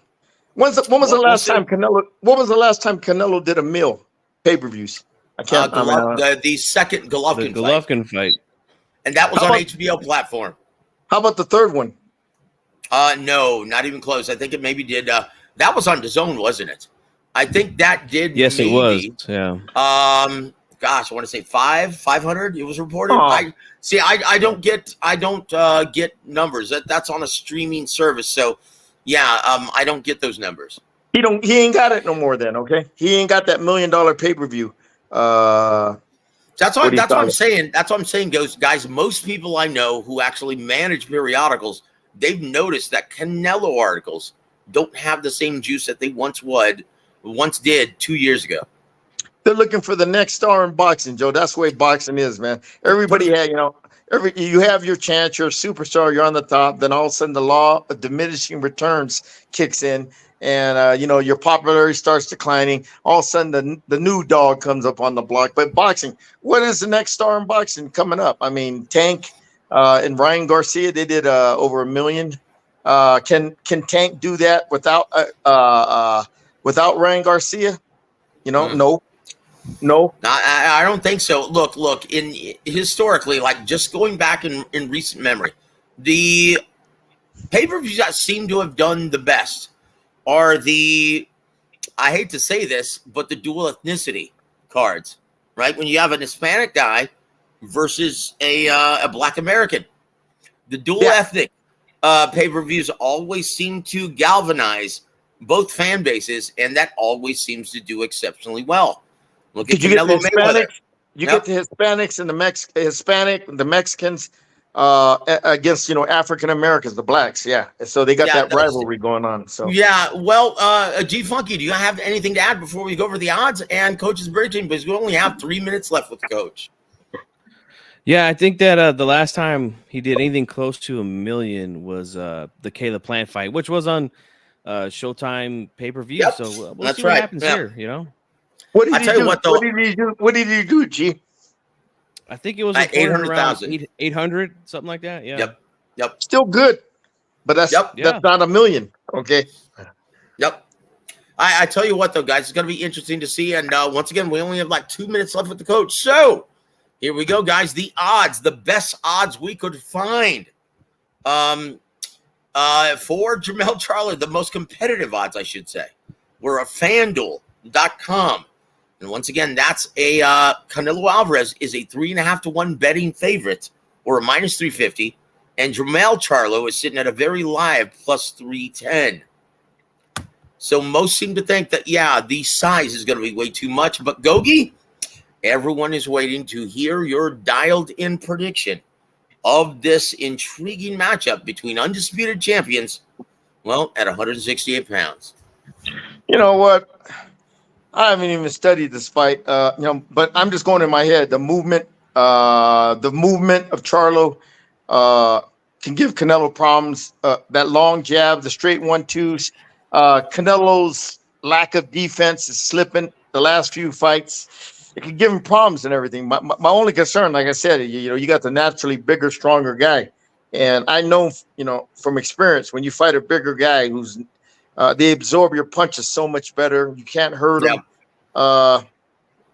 When was the last time Canelo did a mill pay-per-views? I can't. The second Golovkin fight, and that was on HBO platform. How about the third one? No, not even close. I think it maybe did. That was on DAZN, wasn't it? I think that did. Yes, maybe. It was. Yeah. Gosh, I want to say 500. It was reported. I don't get numbers. That's on a streaming service. So, yeah, I don't get those numbers. He ain't got it no more. Then, okay, he ain't got that $1 million pay-per-view. That's what I'm saying. That's what I'm saying, guys. Most people I know who actually manage periodicals, they've noticed that Canelo articles don't have the same juice that they once did 2 years ago. They're looking for the next star in boxing, Joe. That's the way boxing is, man. Everybody had, you have your chance, you're a superstar, you're on the top. Then all of a sudden, the law of diminishing returns kicks in, and your popularity starts declining. All of a sudden, the new dog comes up on the block. But boxing, what is the next star in boxing coming up? I mean, Tank and Ryan Garcia, they did over $1 million. Can Tank do that without Ryan Garcia? No. I don't think so. Look. In historically, like just going back in recent memory, the pay-per-views that seem to have done the best are the I hate to say this, but the dual ethnicity cards, right? When you have an Hispanic guy versus a Black American, the dual ethnic pay-per-views always seem to galvanize both fan bases, and that always seems to do exceptionally well. Look at Canelo Mayweather. You get the Hispanics and the Mexicans against African Americans, the blacks. Yeah, so they got that rivalry going on. So well, G Funky, do you have anything to add before we go over the odds and coach's bridging? Because we only have 3 minutes left with the coach. Yeah, I think that the last time he did anything close to $1 million was the Caleb Plant fight, which was on Showtime pay-per-view. Yep. So we'll see what happens here. What did he do? What did he do, G? I think it was 800,000, 800, something like that. Yeah. Yep. Still good, but that's not $1 million. Okay. Yep. I tell you what, though, guys, it's going to be interesting to see. And once again, we only have like 2 minutes left with the coach. So here we go, guys. The odds, the best odds we could find for Jermell Charlo, the most competitive odds, I should say, were a FanDuel.com. And once again, that's a Canelo Alvarez is a 3.5 to 1 betting favorite, or a minus 350. And Jermell Charlo is sitting at a very live plus 310. So most seem to think that, the size is going to be way too much. But Gogue, everyone is waiting to hear your dialed-in prediction of this intriguing matchup between undisputed champions, at 168 pounds. You know what? I haven't even studied this fight, but I'm just going in my head. The movement of Charlo can give Canelo problems. That long jab, the straight 1-2s. Canelo's lack of defense is slipping the last few fights. It can give him problems and everything. My only concern, like I said, you got the naturally bigger, stronger guy. And I know, from experience, when you fight a bigger guy who's they absorb your punches so much better. You can't hurt them.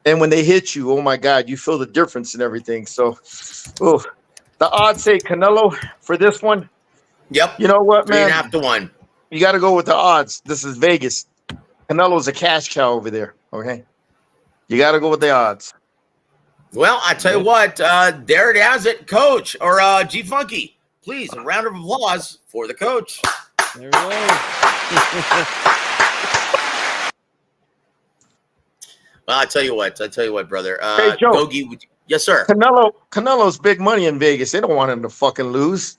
And when they hit you, oh my God, you feel the difference and everything. So, the odds say Canelo for this one. Yep. You know what, man? 3.5 to 1. You got to go with the odds. This is Vegas. Canelo's a cash cow over there. Okay. You got to go with the odds. Well, I tell you what, there it has it, Coach, or G Funky. Please, a round of applause for the coach. There we go. Well, I tell you what, brother. Hey, Joe. Gogue, yes, sir. Canelo's big money in Vegas. They don't want him to fucking lose.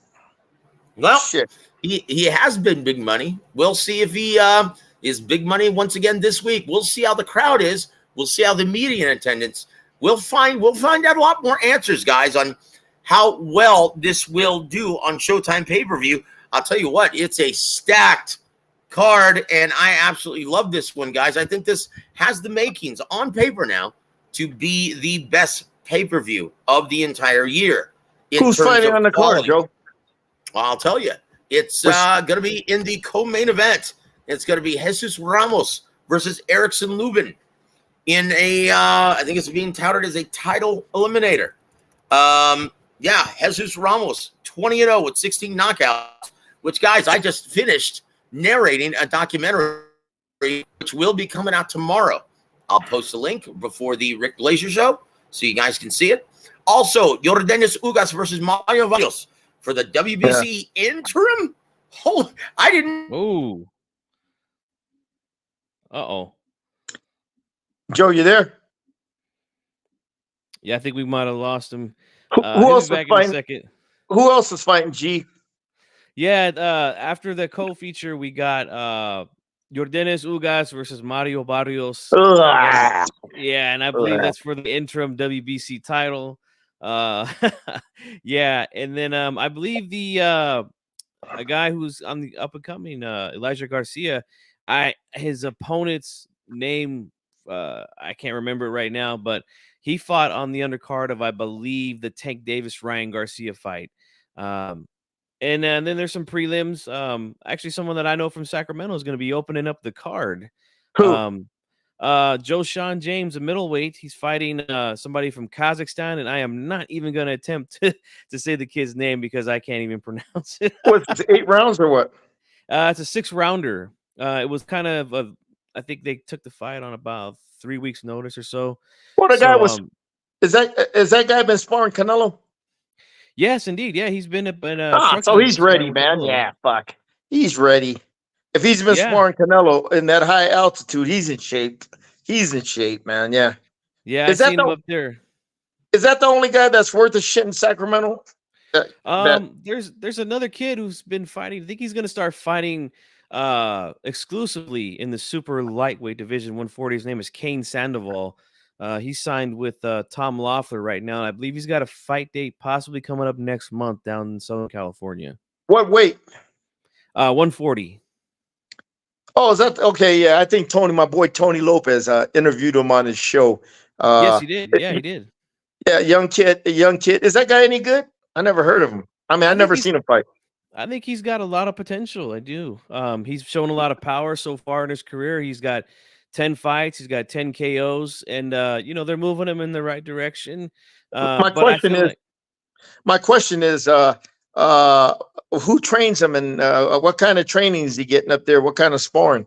Well, shit. He has been big money. We'll see if he is big money once again this week. We'll see how the crowd is. We'll see how the media in attendance. We'll find out a lot more answers, guys, on how well this will do on Showtime pay-per-view. I'll tell you what, it's a stacked card, and I absolutely love this one, guys. I think this has the makings on paper now to be the best pay-per-view of the entire year. Who's fighting on the card, Joe? Well, I'll tell you. It's going to be in the co-main event. It's going to be Jesus Ramos versus Erickson Lubin in I think it's being touted as a title eliminator. Jesus Ramos, 20-0 with 16 knockouts, which, guys, I just finished narrating a documentary which will be coming out tomorrow. I'll post a link before the Rick Glazier show so you guys can see it. Also, Yordenis Ugas versus Mario Barrios for the WBC interim. Oh, I didn't. Ooh. Uh-oh. Joe, you there? Yeah, I think we might have lost him. Who else is fighting? In a second. Who else is fighting, G? Yeah, after the co-feature, we got Yordenis Ugas versus Mario Barrios. Yeah, and I believe that's for the interim WBC title. Yeah, and then I believe the a guy who's on the up and coming, Elijah Garcia. His opponent's name, I can't remember it right now, but he fought on the undercard of, I believe, the Tank Davis Ryan Garcia fight. And then there's some prelims. Actually, someone that I know from Sacramento is going to be opening up the card. Who? Joe Sean James, a middleweight. He's fighting somebody from Kazakhstan, and I am not even going to attempt to say the kid's name because I can't even pronounce it. What's it, 8 rounds or what? It's a 6-rounder. It was kind of I think they took the fight on about 3 weeks notice or so. Well, the guy So was. Is that guy been sparring Canelo? yes, indeed. Yeah, he's been in So structure he's ready, sparring with man. Canelo. Yeah, fuck. He's ready. If he's been Yeah. sparring Canelo in that high altitude, he's in shape. He's in shape, man. Yeah. Yeah, I Is that seen him the up there. only guy that's worth a shit in Sacramento? That There's another kid who's been fighting. I think he's gonna start fighting exclusively in the super lightweight division 140. His name is Kane Sandoval. He's signed with Tom Loeffler right now. I believe he's got a fight date possibly coming up next month down in Southern California. what weight? 140. Oh, is that okay? Yeah, I think my boy Tony Lopez, interviewed him on his show. Yes, he did. Yeah, he did. Yeah, young kid. Is that guy any good? I never heard of him. I mean, I I think never he's seen him fight. I think he's got a lot of potential. I do. He's shown a lot of power so far in his career. He's got 10 fights. He's got 10 KOs, and they're moving him in the right direction. My But I question feel is, like, who trains him, and what kind of training is he getting up there? What kind of sparring?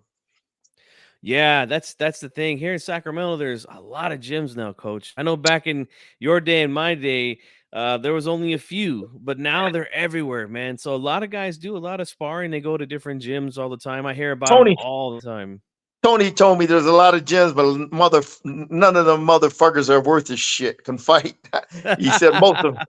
yeah, that's the thing. Here in Sacramento, there's a lot of gyms now, Coach. I know back in your day and my day, there was only a few, but now they're everywhere, man. So a lot of guys do a lot of sparring. They go to different gyms all the time. I hear about them Tony all the time. Tony told me there's a lot of gyms, but none of them motherfuckers are worth a shit. Can fight. He said most of them.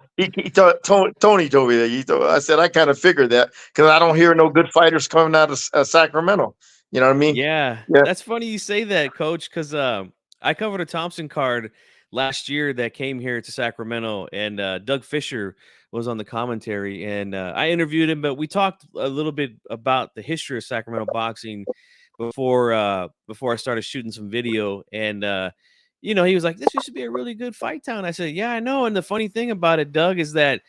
Tony told me that. I said I kind of figured that because I don't hear no good fighters coming out of Sacramento. You know what I mean? Yeah, Yeah. that's funny you say that, Coach, because I covered a Thompson card last year that came here to Sacramento, and Doug Fisher was on the commentary, and I interviewed him, but we talked a little bit about the history of Sacramento boxing before I started shooting some video, and he was like, "This used to be a really good fight town." I said, "Yeah, I know." And the funny thing about it, Doug, is that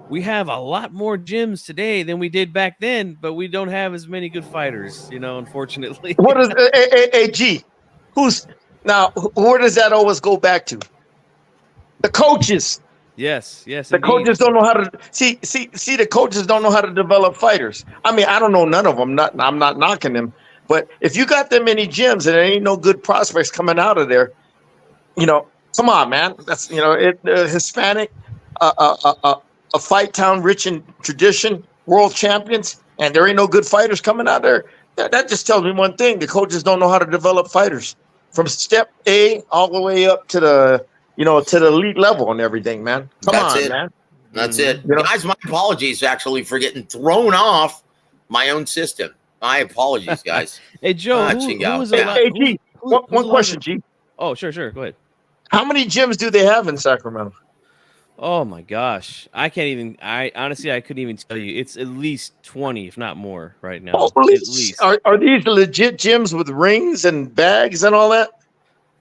we have a lot more gyms today than we did back then, but we don't have as many good fighters, unfortunately. What is AG? Who's now? Where does that always go back to? The coaches. Yes, The indeed. coaches don't know how to see. The coaches don't know how to develop fighters. I mean, I don't know none of them. I'm not knocking them, but if you got that many gyms and there ain't no good prospects coming out of there, come on, man. That's Hispanic, a fight town rich in tradition, world champions, and there ain't no good fighters coming out there. That just tells me one thing: the coaches don't know how to develop fighters from step A all the way up to the elite level and everything, man. Come That's on, it. man. That's it. Guys, my apologies actually for getting thrown off my own system. My apologies, guys. Hey, Joe, G, one question, G. Oh, sure. Go ahead. How many gyms do they have in Sacramento? Oh my gosh, I couldn't even tell you. It's at least 20, if not more, right now. Oh, at least. Are these legit gyms with rings and bags and all that?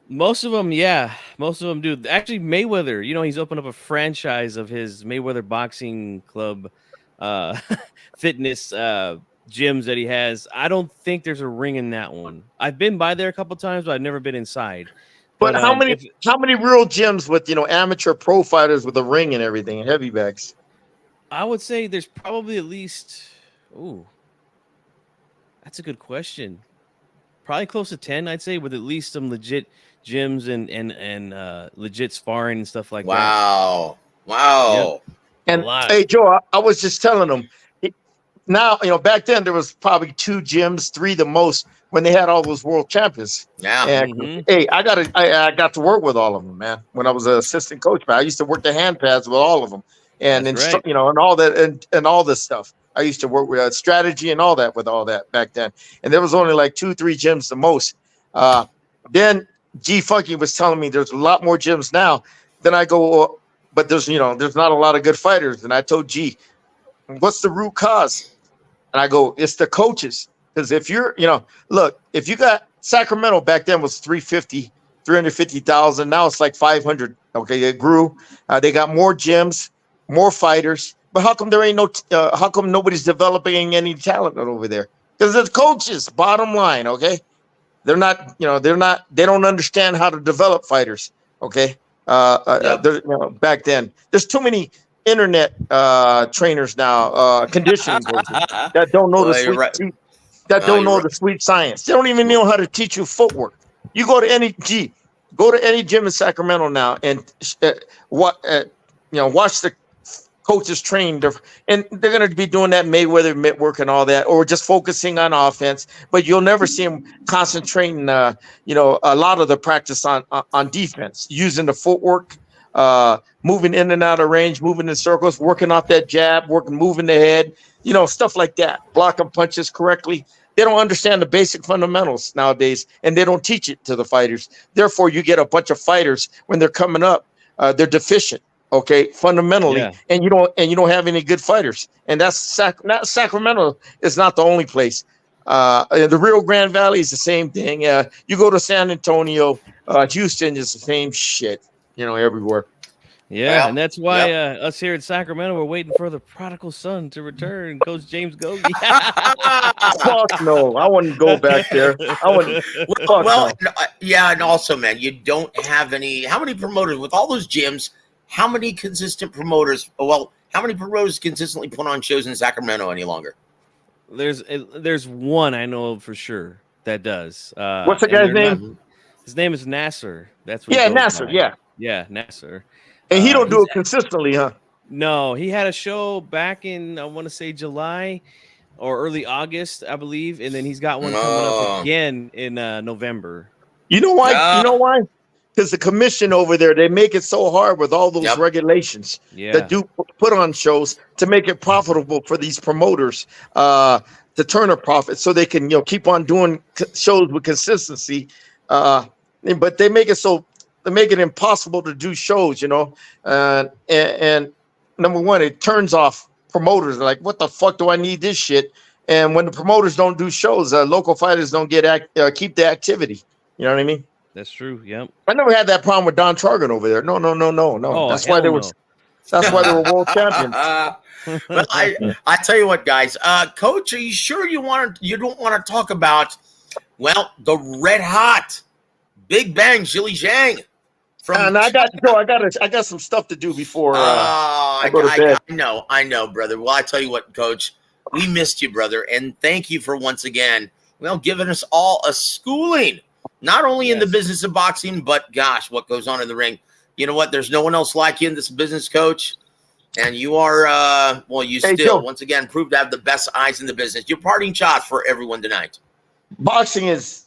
Most of them, yeah. Most of them do. Actually, Mayweather, he's opened up a franchise of his Mayweather Boxing Club fitness gyms that he has. I don't think there's a ring in that one. I've been by there a couple times, but I've never been inside. But how many real gyms with amateur pro fighters with a ring and everything and heavy bags? I would say there's probably at least. Ooh, that's a good question. Probably close to 10, I'd say, with at least some legit gyms and legit sparring and stuff like that. Wow. Yep. And hey, Joe, I was just telling them. Now, back then there was probably 2 gyms, 3 the most when they had all those world champions. Yeah. And, hey, I got to work with all of them, man. When I was an assistant coach, man, I used to work the hand pads with all of them, and and all that, and all this stuff. I used to work with strategy and all that with all that back then. And there was only like 2-3 gyms the most. Then G Funky was telling me there's a lot more gyms now. Then I go, but there's not a lot of good fighters. And I told G, what's the root cause? And I go, it's the coaches. Because if you're, look, if you got Sacramento back then was 350,000. Now it's like 500. Okay, it grew. They got more gyms, more fighters. But how come there ain't how come nobody's developing any talent over there? Because it's coaches, bottom line, okay? They don't understand how to develop fighters, okay? Back then. There's too many internet trainers now, conditioning coaches that don't know the sweet. that don't you're know right. the sweet science. They don't even know how to teach you footwork. You go to any gym in Sacramento now and watch the coaches train, and they're going to be doing that Mayweather mitt work and all that, or just focusing on offense. But you'll never see them concentrating, a lot of the practice on defense, using the footwork, moving in and out of range, moving in circles, working off that jab, moving the head, stuff like that, blocking punches correctly. They don't understand the basic fundamentals nowadays, and they don't teach it to the fighters. Therefore, you get a bunch of fighters when they're coming up, they're deficient. Okay, fundamentally, Yeah. and you don't have any good fighters, and that's Sacramento is not the only place. The Rio Grande Valley is the same thing. You go to San Antonio, Houston is the same shit. Everywhere. Yeah, Well, and that's why yep. us here in Sacramento, we're waiting for the prodigal son to return, Coach James Gogue. Fuck no, I wouldn't go back there. I wouldn't. Fuck Well, no. yeah, and also, man, you don't have any. How many promoters with all those gyms? How many consistent promoters? Well, how many promoters consistently put on shows in Sacramento any longer? There's one I know for sure that does. What's the And guy's they're not. name? His name is Nasser. That's what he Yeah, goes Nasser. by. Yeah, Yeah, Nasser. and he don't do He's it consistently, huh? no. He had a show back in I want to say July or early August, I believe, and then he's got one coming up Oh, again in November. You know why? You know ah, why? Because the commission over there, they make it so hard with all those yep. regulations that Yeah, do put on shows to make it profitable for these promoters to turn a profit, so they can keep on doing shows with consistency. Uh, but they make it impossible to do shows. And number one, it turns off promoters. They're like, what the fuck do I need this shit? And when the promoters don't do shows, local fighters don't keep the activity. You know what I mean? that's true. Yep. I never had that problem with Don Chargan over there. No, no, no, no, no. Oh That's why hell they were. no. That's why they were world champions. Well, I tell you what, guys. Coach, are you sure you don't want to talk about the red hot Big Bang Chili Zhang from? And I got some stuff to do before I go to bed. I know, brother. Well, I tell you what, Coach, we missed you, brother, and thank you for once again, giving us all a schooling, not only in the business of boxing, but gosh, what goes on in the ring. You know what? There's no one else like you in this business, Coach. And you are, Joe, once again, proved to have the best eyes in the business. Your parting shot for everyone tonight. Boxing is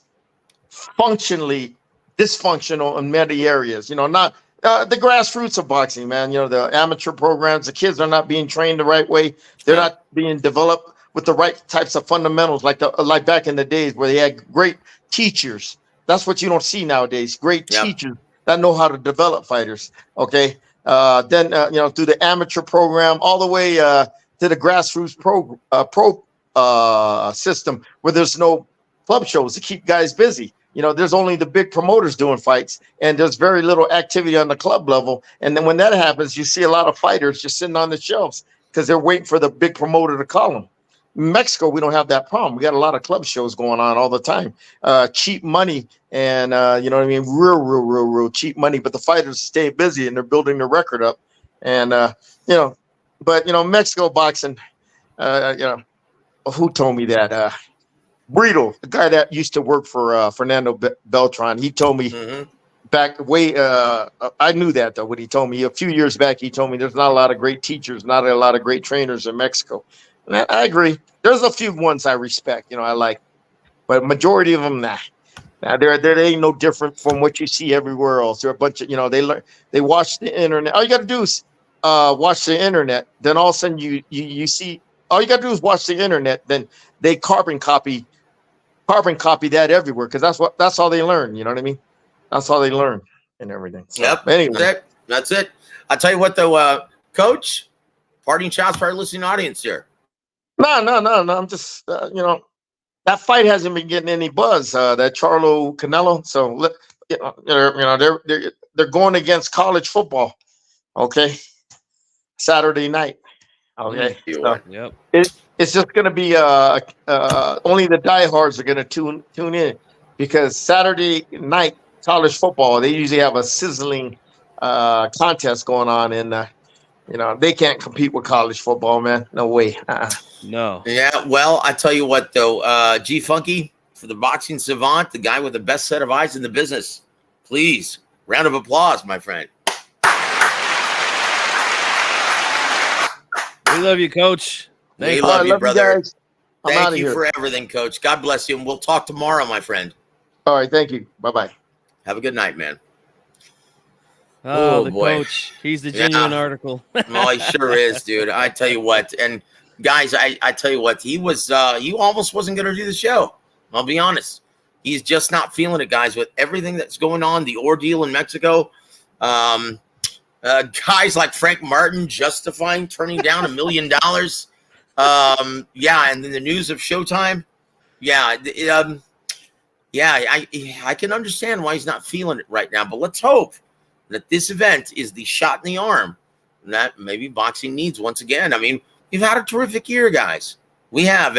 functionally dysfunctional in many areas. Not the grassroots of boxing, man. The amateur programs, the kids are not being trained the right way. They're not being developed with the right types of fundamentals, like back in the days where they had great teachers. That's what you don't see nowadays. Great teachers that know how to develop fighters. Okay. Then through the amateur program all the way to the grassroots pro system, where there's no club shows to keep guys busy. There's only the big promoters doing fights, and there's very little activity on the club level. And then when that happens, you see a lot of fighters just sitting on the shelves because they're waiting for the big promoter to call them. In Mexico, we don't have that problem. We got a lot of club shows going on all the time. Cheap money and, real cheap money. But the fighters stay busy and they're building their record up. And, Mexico boxing, who told me that? Brito, the guy that used to work for Fernando Beltran, he told me back I knew that though when he told me a few years back. He told me there's not a lot of great teachers, not a lot of great trainers in Mexico. And I agree. There's a few ones I respect, I like, but majority of them, nah. Now they ain't no different from what you see everywhere else. They're a bunch of they watch the internet. All you got to do is watch the internet. Then all of a sudden you see. All you got to do is watch the internet. Then they carbon copy that everywhere because that's all they learn. You know what I mean? That's all they learn and everything. So, Yep. Anyway, That's it. I'll tell you what, though, Coach. Parting shots for our listening audience here. No. I'm just that fight hasn't been getting any buzz. That Charlo Canelo. So they're going against college football. Okay, Saturday night. Okay, so Yep. it's just going to be only the diehards are going to tune in because Saturday night college football, they usually have a sizzling contest going on You know, they can't compete with college football, man. No way. No. Yeah, well, I tell you what, though, G Funky, for the boxing savant, the guy with the best set of eyes in the business, please, round of applause, my friend. We love you, Coach. We love you, brother. You guys. Thank you for everything, Coach. God bless you, and we'll talk tomorrow, my friend. All right, thank you. Bye-bye. Have a good night, man. Oh, the boy. Coach. He's the genuine article. Oh, he sure is, dude. I tell you what. And guys, I tell you what, he almost wasn't going to do the show. I'll be honest. He's just not feeling it, guys, with everything that's going on, the ordeal in Mexico. Guys like Frank Martin justifying turning down $1 million. Yeah, and then the news of Showtime. Yeah, I can understand why he's not feeling it right now, but let's hope that this event is the shot in the arm that maybe boxing needs once again. I mean, we've had a terrific year, guys. We have,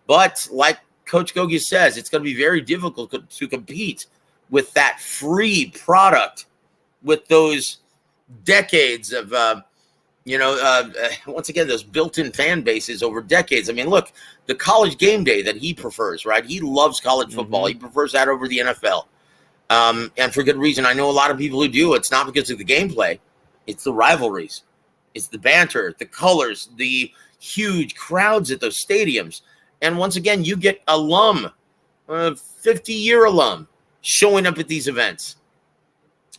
but like Coach Gogue says, it's going to be very difficult to compete with that free product, with those decades of, once again, those built-in fan bases over decades. I mean, look, the college game day that he prefers, right? He loves college football. He prefers that over the NFL. And for good reason. I know a lot of people who do. It's not because of the gameplay. It's the rivalries. It's the banter, the colors, the huge crowds at those stadiums. And once again, you get alum, 50-year alum, showing up at these events.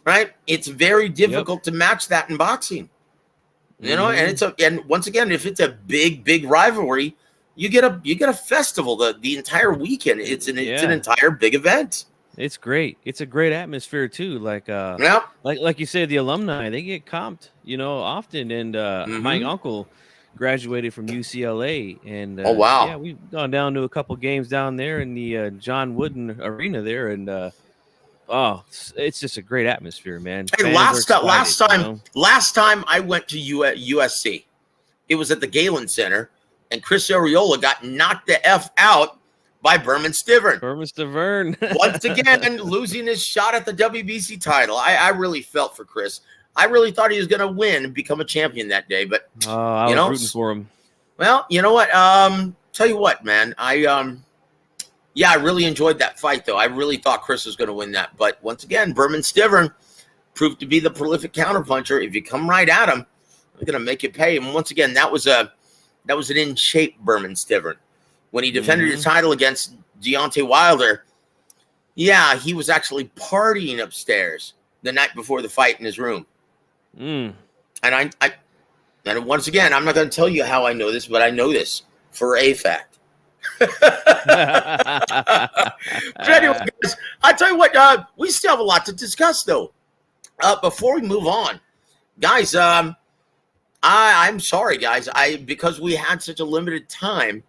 Right? It's very difficult to match that in boxing. You know, and and once again, if it's a big rivalry, you get a festival the entire weekend. It's an entire big event. It's great. It's a great atmosphere too. Like like you said, the alumni, they get comped, often. And my uncle graduated from UCLA, and oh wow, yeah, we've gone down to a couple games down there in the John Wooden Arena there, and it's just a great atmosphere, man. Hey, last time I went to USC, it was at the Galen Center, and Chris Arreola got knocked the F out by Berman Stivern. Once again, losing his shot at the WBC title. I really felt for Chris. I really thought he was going to win and become a champion that day, but I was rooting for him. Well, you know what? Tell you what, man. I really enjoyed that fight, though. I really thought Chris was going to win that, but once again, Berman Stivern proved to be the prolific counterpuncher. If you come right at him, they're going to make you pay. And once again, that was an in shape Berman Stivern. When he defended his title against Deontay Wilder, yeah, he was actually partying upstairs the night before the fight in his room. And and once again, I'm not going to tell you how I know this, but I know this for a fact. But anyway, guys, I tell you what, we still have a lot to discuss, though. Before we move on, guys, I'm sorry, guys. Because we had such a limited time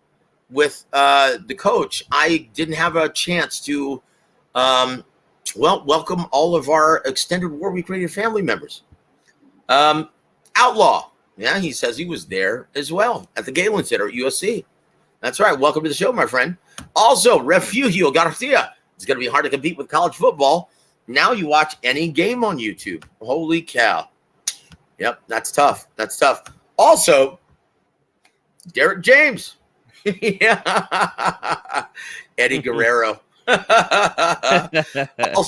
with the coach, I didn't have a chance to welcome all of our extended War Week Radio family members. Outlaw, yeah, he says he was there as well at the Galen Center at USC. That's right. Welcome to the show, my friend. Also, Refugio Garcia. It's going to be hard to compete with college football. Now you watch any game on YouTube. Holy cow. Yep, that's tough. That's tough. Also, Derek James. Yeah. Eddie Guerrero.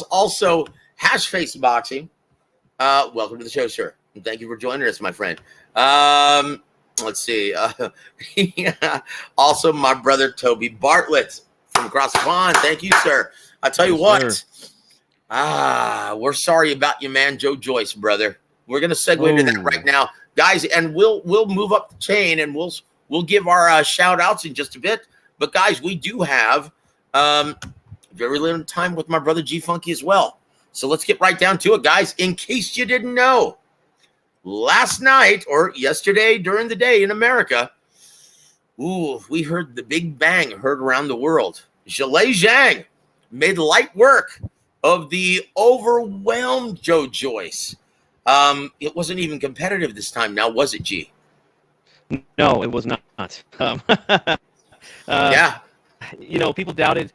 Also, Hashface Boxing. Welcome to the show, sir. And thank you for joining us, my friend. Let's see. Also, my brother Toby Bartlett from across the pond. Thank you, sir. I'll tell you what. Sir. We're sorry about you, man, Joe Joyce, brother. We're gonna segue to that right now, guys, and we'll move up the chain and we'll give our shout outs in just a bit. But guys, we do have very little time with my brother G Funky as well. So let's get right down to it, guys. In case you didn't know, last night or yesterday during the day in America, we heard the big bang heard around the world. Zhang made light work of the overwhelmed Joe Joyce. It wasn't even competitive this time now, was it, G? No, it was not. Yeah. People doubted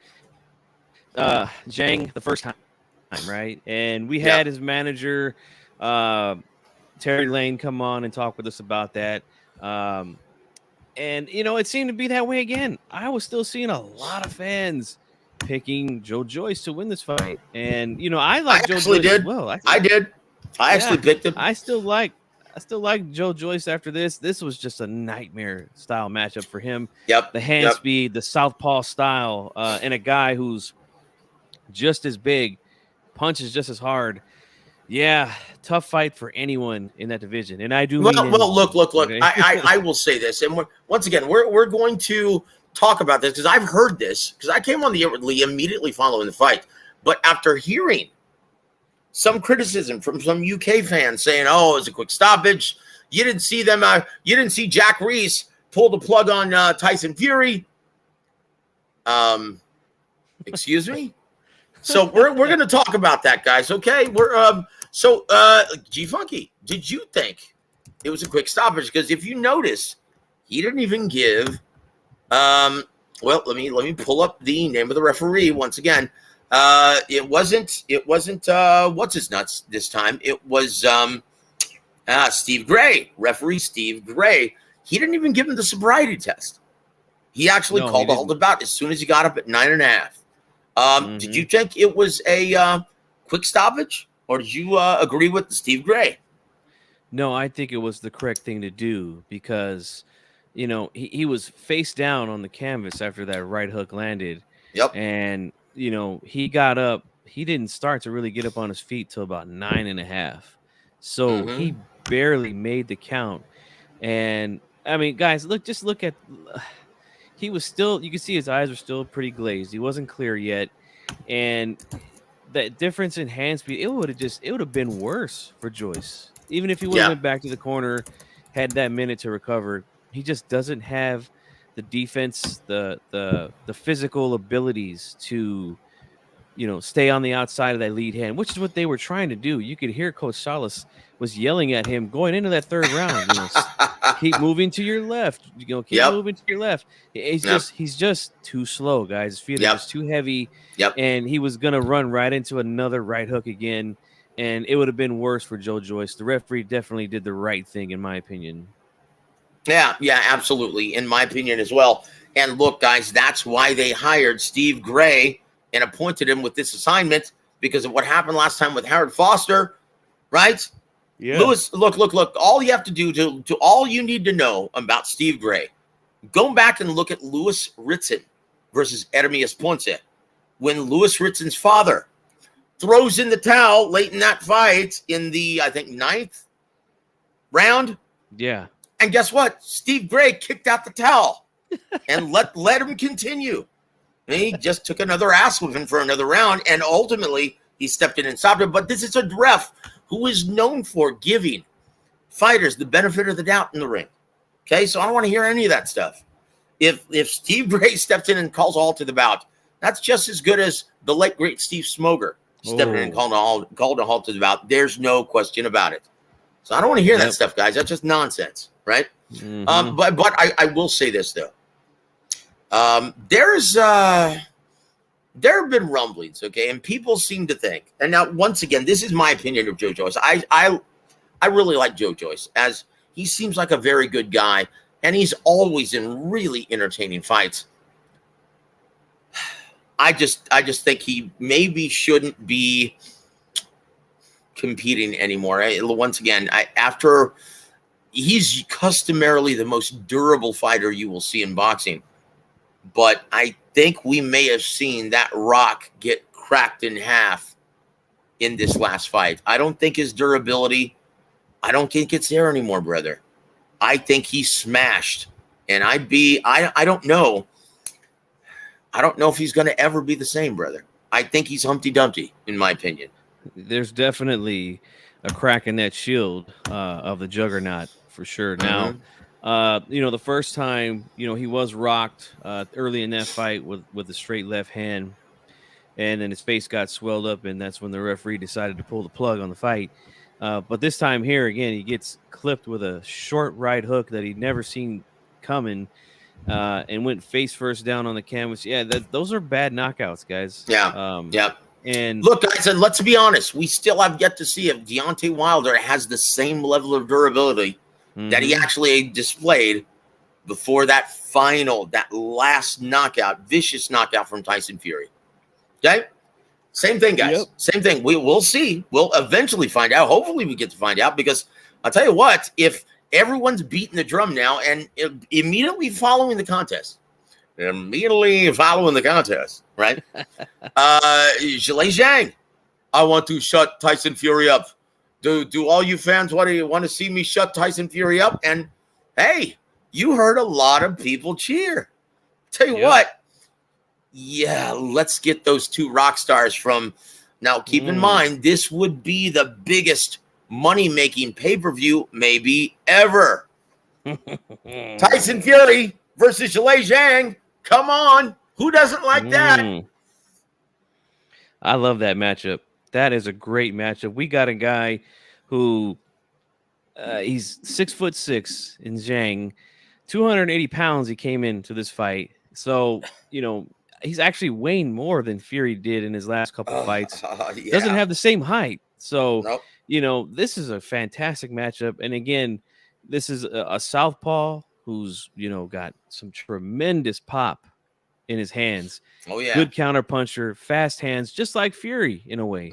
Zhang the first time, right? And we had his manager Terry Lane come on and talk with us about that. And it seemed to be that way again. I was still seeing a lot of fans picking Joe Joyce to win this fight, and I like Joe Joyce as well. I did. I actually picked him. I still like Joe Joyce after this. This was just a nightmare style matchup for him. Yep. The hand speed, the southpaw style, and a guy who's just as big, punches just as hard. Yeah, tough fight for anyone in that division, and I do. Well, look. Okay? I will say this, and once again, we're going to talk about this because I've heard this because I came on the air with Lee immediately following the fight, but after hearing some criticism from some UK fans saying, "Oh, it's a quick stoppage. You didn't see them. You didn't see Jack Reese pull the plug on Tyson Fury." Excuse me. So we're going to talk about that, guys. Okay, G Funky, did you think it was a quick stoppage? Because if you notice, he didn't even give. Well, let me pull up the name of the referee once again. It wasn't what's his nuts this time. It was Steve Gray, referee Steve Gray. He didn't even give him the sobriety test. He actually called the hold of bout as soon as he got up at 9.5. Did you think it was a quick stoppage, or did you agree with Steve Gray? No, I think it was the correct thing to do because, he was face down on the canvas after that right hook landed. Yep. And, he got up. He didn't start to really get up on his feet till about 9.5. So he barely made the count. And, I mean, guys, look at he was still, you can see his eyes were still pretty glazed. He wasn't clear yet. And that difference in hand speed, it would have been worse for Joyce. Even if he would have went back to the corner, had that minute to recover, he just doesn't have the defense, the physical abilities to, stay on the outside of that lead hand, which is what they were trying to do. You could hear Coach Salas was yelling at him going into that third round. Keep moving to your left. Keep moving to your left. He's just too slow, guys. His feet are just too heavy. Yep. And he was gonna run right into another right hook again, and it would have been worse for Joe Joyce. The referee definitely did the right thing, in my opinion. Yeah, absolutely, in my opinion as well. And look, guys, that's why they hired Steve Gray and appointed him with this assignment because of what happened last time with Harold Foster, right? Yeah. Lewis, look. All you have to do to all you need to know about Steve Gray, go back and look at Louis Ritson versus Ermias Ponce. When Louis Ritson's father throws in the towel late in that fight in the, I think, 9th round. Yeah. And guess what? Steve Gray kicked out the towel and let him continue. And he just took another ass whipping for another round, and ultimately he stepped in and stopped him. But this is a ref who is known for giving fighters the benefit of the doubt in the ring. Okay, so I don't want to hear any of that stuff. If Steve Gray steps in and calls a halt to the bout, that's just as good as the late great Steve Smoger stepping in and called a halt to the bout. There's no question about it. So I don't want to hear that stuff, guys. That's just nonsense, right? But I will say this though. There have been rumblings, okay, and people seem to think. And now, once again, this is my opinion of Joe Joyce. I really like Joe Joyce, as he seems like a very good guy, and he's always in really entertaining fights. I just think he maybe shouldn't be competing anymore. Once again, after he's customarily the most durable fighter you will see in boxing, but I think we may have seen that rock get cracked in half in this last fight. I don't think his durability, I don't think it's there anymore, brother. I think he's smashed, and I don't know. I don't know if he's going to ever be the same, brother. I think he's Humpty Dumpty, in my opinion. There's definitely a crack in that shield of the juggernaut for sure. Now, the first time, he was rocked early in that fight with a straight left hand, and then his face got swelled up, and that's when the referee decided to pull the plug on the fight. But this time here, again, he gets clipped with a short right hook that he'd never seen coming, and went face first down on the canvas. Yeah, those are bad knockouts, guys. Yeah. And look, guys, and let's be honest, we still have yet to see if Deontay Wilder has the same level of durability that he actually displayed before that last knockout, vicious knockout from Tyson Fury. Okay? Same thing, guys. Yep. Same thing. We'll see. We'll eventually find out. Hopefully we get to find out, because I'll tell you what, if everyone's beating the drum now and immediately following the contest, right? Zhang, I want to shut Tyson Fury up. Do all you fans want to see me shut Tyson Fury up? And hey, you heard a lot of people cheer. Tell you what, yeah, let's get those two rock stars from. Now, keep in mind, this would be the biggest money-making pay-per-view maybe ever. Tyson Fury versus Zhang. Come on. Who doesn't like that? I love that matchup. That is a great matchup. We got a guy who he's 6'6" in Zhang, 280 pounds. He came into this fight. So, he's actually weighing more than Fury did in his last couple fights. Yeah. Doesn't have the same height. So, nope. This is a fantastic matchup. And again, this is a southpaw who's, got some tremendous pop in his hands. Oh, yeah. Good counter puncher, fast hands, just like Fury in a way.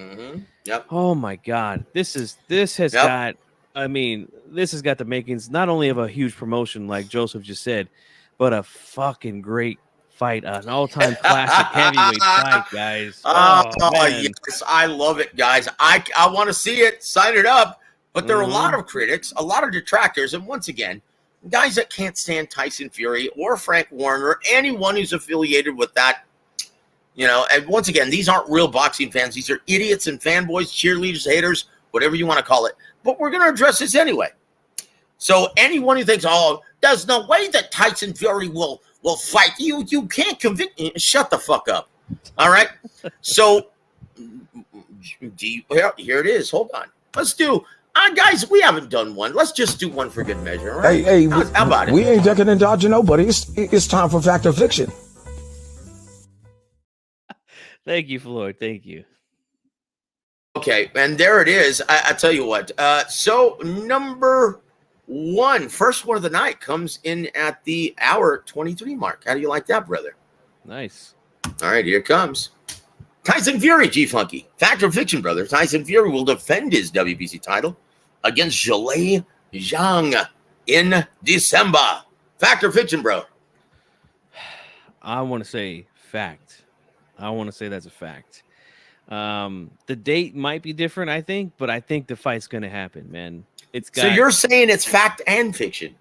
Yep. Oh my God. This has got the makings not only of a huge promotion like Joseph just said, but a fucking great fight, an all-time classic heavyweight fight, guys. Yes, I love it, guys. I want to see it. Sign it up. But there are a lot of critics, a lot of detractors, and once again, guys that can't stand Tyson Fury or Frank Warren or anyone who's affiliated with that. And once again, these aren't real boxing fans. These are idiots and fanboys, cheerleaders, haters, whatever you want to call it. But we're going to address this anyway. So anyone who thinks, there's no way that Tyson Fury will fight you can't convince me. Shut the fuck up. All right. So here it is. Hold on. Let's do. Guys, we haven't done one. Let's just do one for good measure. All right? Hey, how about it? We ain't ducking and dodging nobody. It's time for fact or fiction. Thank you, Floyd. Thank you. Okay, and there it is. I tell you what. So number one, first one of the night comes in at the hour 23 mark. How do you like that, brother? Nice. All right, here it comes. Tyson Fury, G-Funky. Fact or fiction, brother? Tyson Fury will defend his WBC title against Zhang in December. Fact or fiction, bro? I want to say fact. I want to say that's a fact. The date might be different, I think, but I think the fight's going to happen, man. So you're saying it's fact and fiction?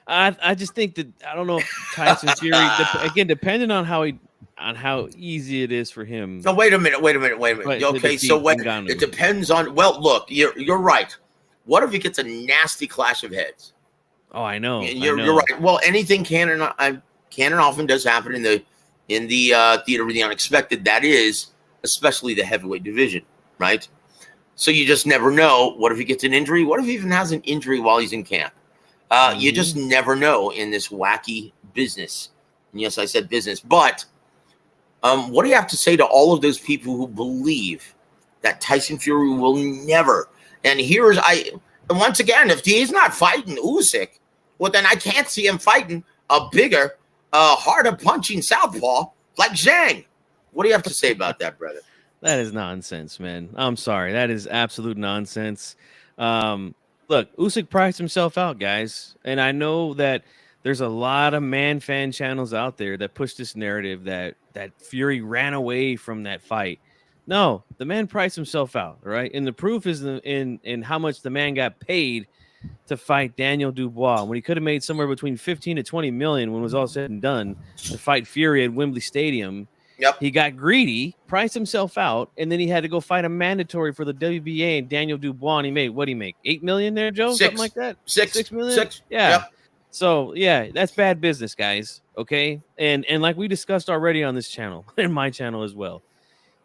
I just think that I don't know if Tyson Fury again, depending on how easy it is for him. No, wait a minute. Okay, so it depends on. Well, look, you're right. What if it gets a nasty clash of heads? Oh, I know. You're right. Well, anything can often does happen in the theater of the unexpected. That is, especially the heavyweight division, right? So you just never know. What if he gets an injury? What if he even has an injury while he's in camp? You just never know in this wacky business. And yes, I said business, but what do you have to say to all of those people who believe that Tyson Fury will never? And once again, if he's not fighting Usyk, well, then I can't see him fighting a bigger, harder punching southpaw like Zhang. What do you have to say about that, brother? That is nonsense, man. I'm sorry. That is absolute nonsense. Look, Usyk priced himself out, guys. And I know that there's a lot of fan channels out there that push this narrative that Fury ran away from that fight. No, the man priced himself out, right? And the proof is in how much the man got paid to fight Daniel Dubois when he could have made somewhere between 15 to 20 million when it was all said and done to fight Fury at Wembley Stadium. Yep. He got greedy, priced himself out, and then he had to go fight a mandatory for the WBA and Daniel Dubois. And he made, what did he make? 8 million there, Joe? Something like that? 6 million? 6. Yeah. Yep. So yeah, that's bad business, guys. Okay. And like we discussed already on this channel and my channel as well,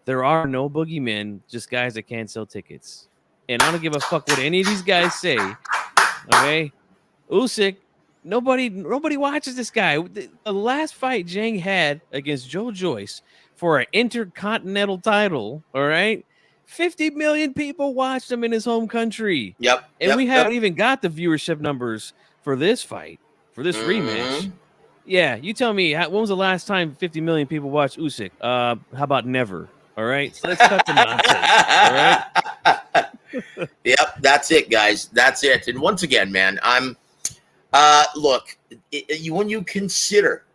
there are no boogeymen, just guys that can't sell tickets. And I don't give a fuck what any of these guys say. Okay. Usyk, nobody watches this guy. The last fight Zhang had against Joyce, for an intercontinental title. All right. 50 million people watched him in his home country. Yep. And we haven't even got the viewership numbers for this fight, for this rematch. Yeah, you tell me, when was the last time 50 million people watched Usyk? How about never? All right, so let's cut the nonsense. All right. Yep, that's it, guys. That's it. And once again, man, I'm. Look, when you consider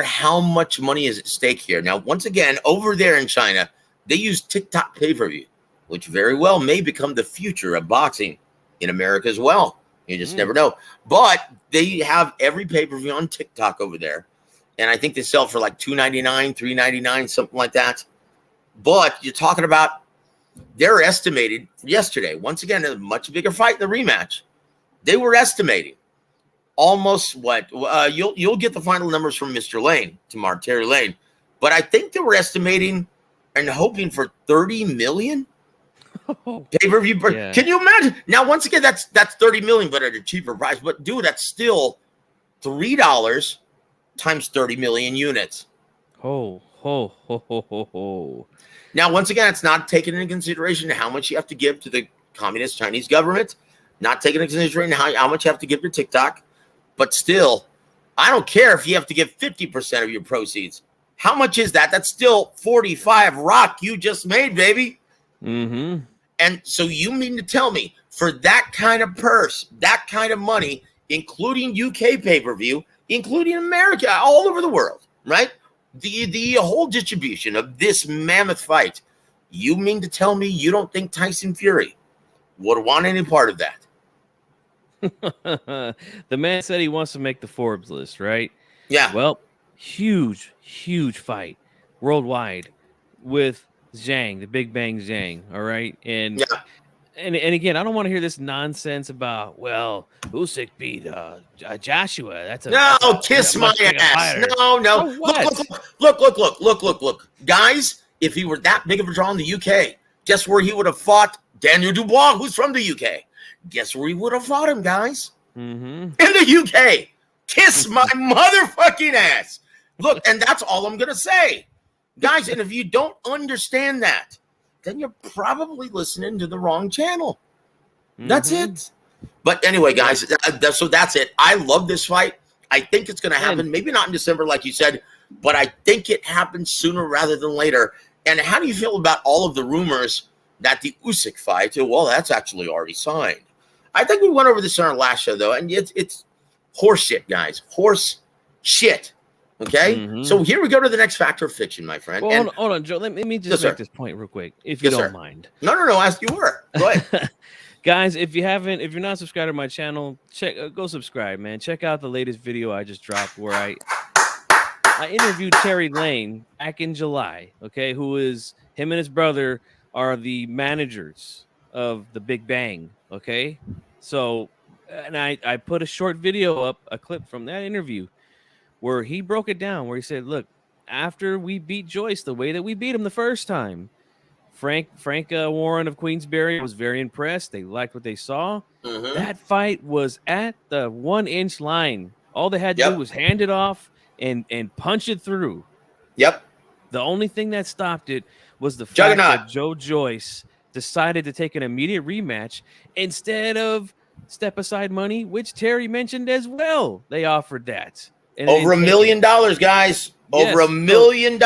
how much money is at stake here. Now, once again, over there in China, they use TikTok pay-per-view, which very well may become the future of boxing in America as well. You just never know. But they have every pay-per-view on TikTok over there. And I think they sell for like $2.99, $3.99, something like that. But you're talking about, they're estimated yesterday, once again, a much bigger fight, the rematch. They were estimating almost what you'll get the final numbers from Mr. Lane tomorrow, Terry Lane. But I think they were estimating and hoping for 30 million pay-per-view. Yeah. Can you imagine? Now, once again, that's 30 million, but at a cheaper price. But dude, that's still $3 times 30 million units. Ho. Now, once again, it's not taken into consideration how much you have to give to the communist Chinese government, not taking into consideration how much you have to give to TikTok. But still, I don't care if you have to give 50% of your proceeds. How much is that? That's still 45 rock you just made, baby. Mm-hmm. And so you mean to tell me for that kind of purse, that kind of money, including UK pay-per-view, including America, all over the world, right? The whole distribution of this mammoth fight, you mean to tell me you don't think Tyson Fury would want any part of that? The man said he wants to make the Forbes list, right? Yeah. Well, huge fight worldwide with Zhang, the Big Bang Zhang. All right. And again, I don't want to hear this nonsense about, well, Usyk beat Joshua. That's kiss my ass. No. Look. Guys, if he were that big of a draw in the UK, guess where he would have fought Daniel Dubois, who's from the UK. Guess where he would have fought him, guys? Mm-hmm. In the UK. Kiss my motherfucking ass. Look, and that's all I'm going to say. Guys, and if you don't understand that, then you're probably listening to the wrong channel. That's it. But anyway, guys, so that's it. I love this fight. I think it's going to happen. Maybe not in December, like you said, but I think it happens sooner rather than later. And how do you feel about all of the rumors that the Usyk fight, well, that's actually already signed? I think we went over this on our last show, though, and it's horse shit, guys. Horse shit. Okay? So here we go to the next factor of fiction, my friend. Well, hold on, Joe. Let me just make this point real quick, if you don't mind. No. Ask you were. Go ahead. Guys, if you're not subscribed to my channel, go subscribe, man. Check out the latest video I just dropped where I interviewed Terry Lane back in July, okay, him and his brother are the managers of the Big Bang, okay? So, and I put a short video up, a clip from that interview where he broke it down, where he said, look, after we beat Joyce the way that we beat him the first time, Frank Warren of Queensberry was very impressed. They liked what they saw. That fight was at the 1-inch line. All they had to do was hand it off and punch it through. Yep. The only thing that stopped it was the fact that Joyce decided to take an immediate rematch instead of step aside money, which Terry mentioned as well. They offered that. And over $1 million, guys. Over $1 million.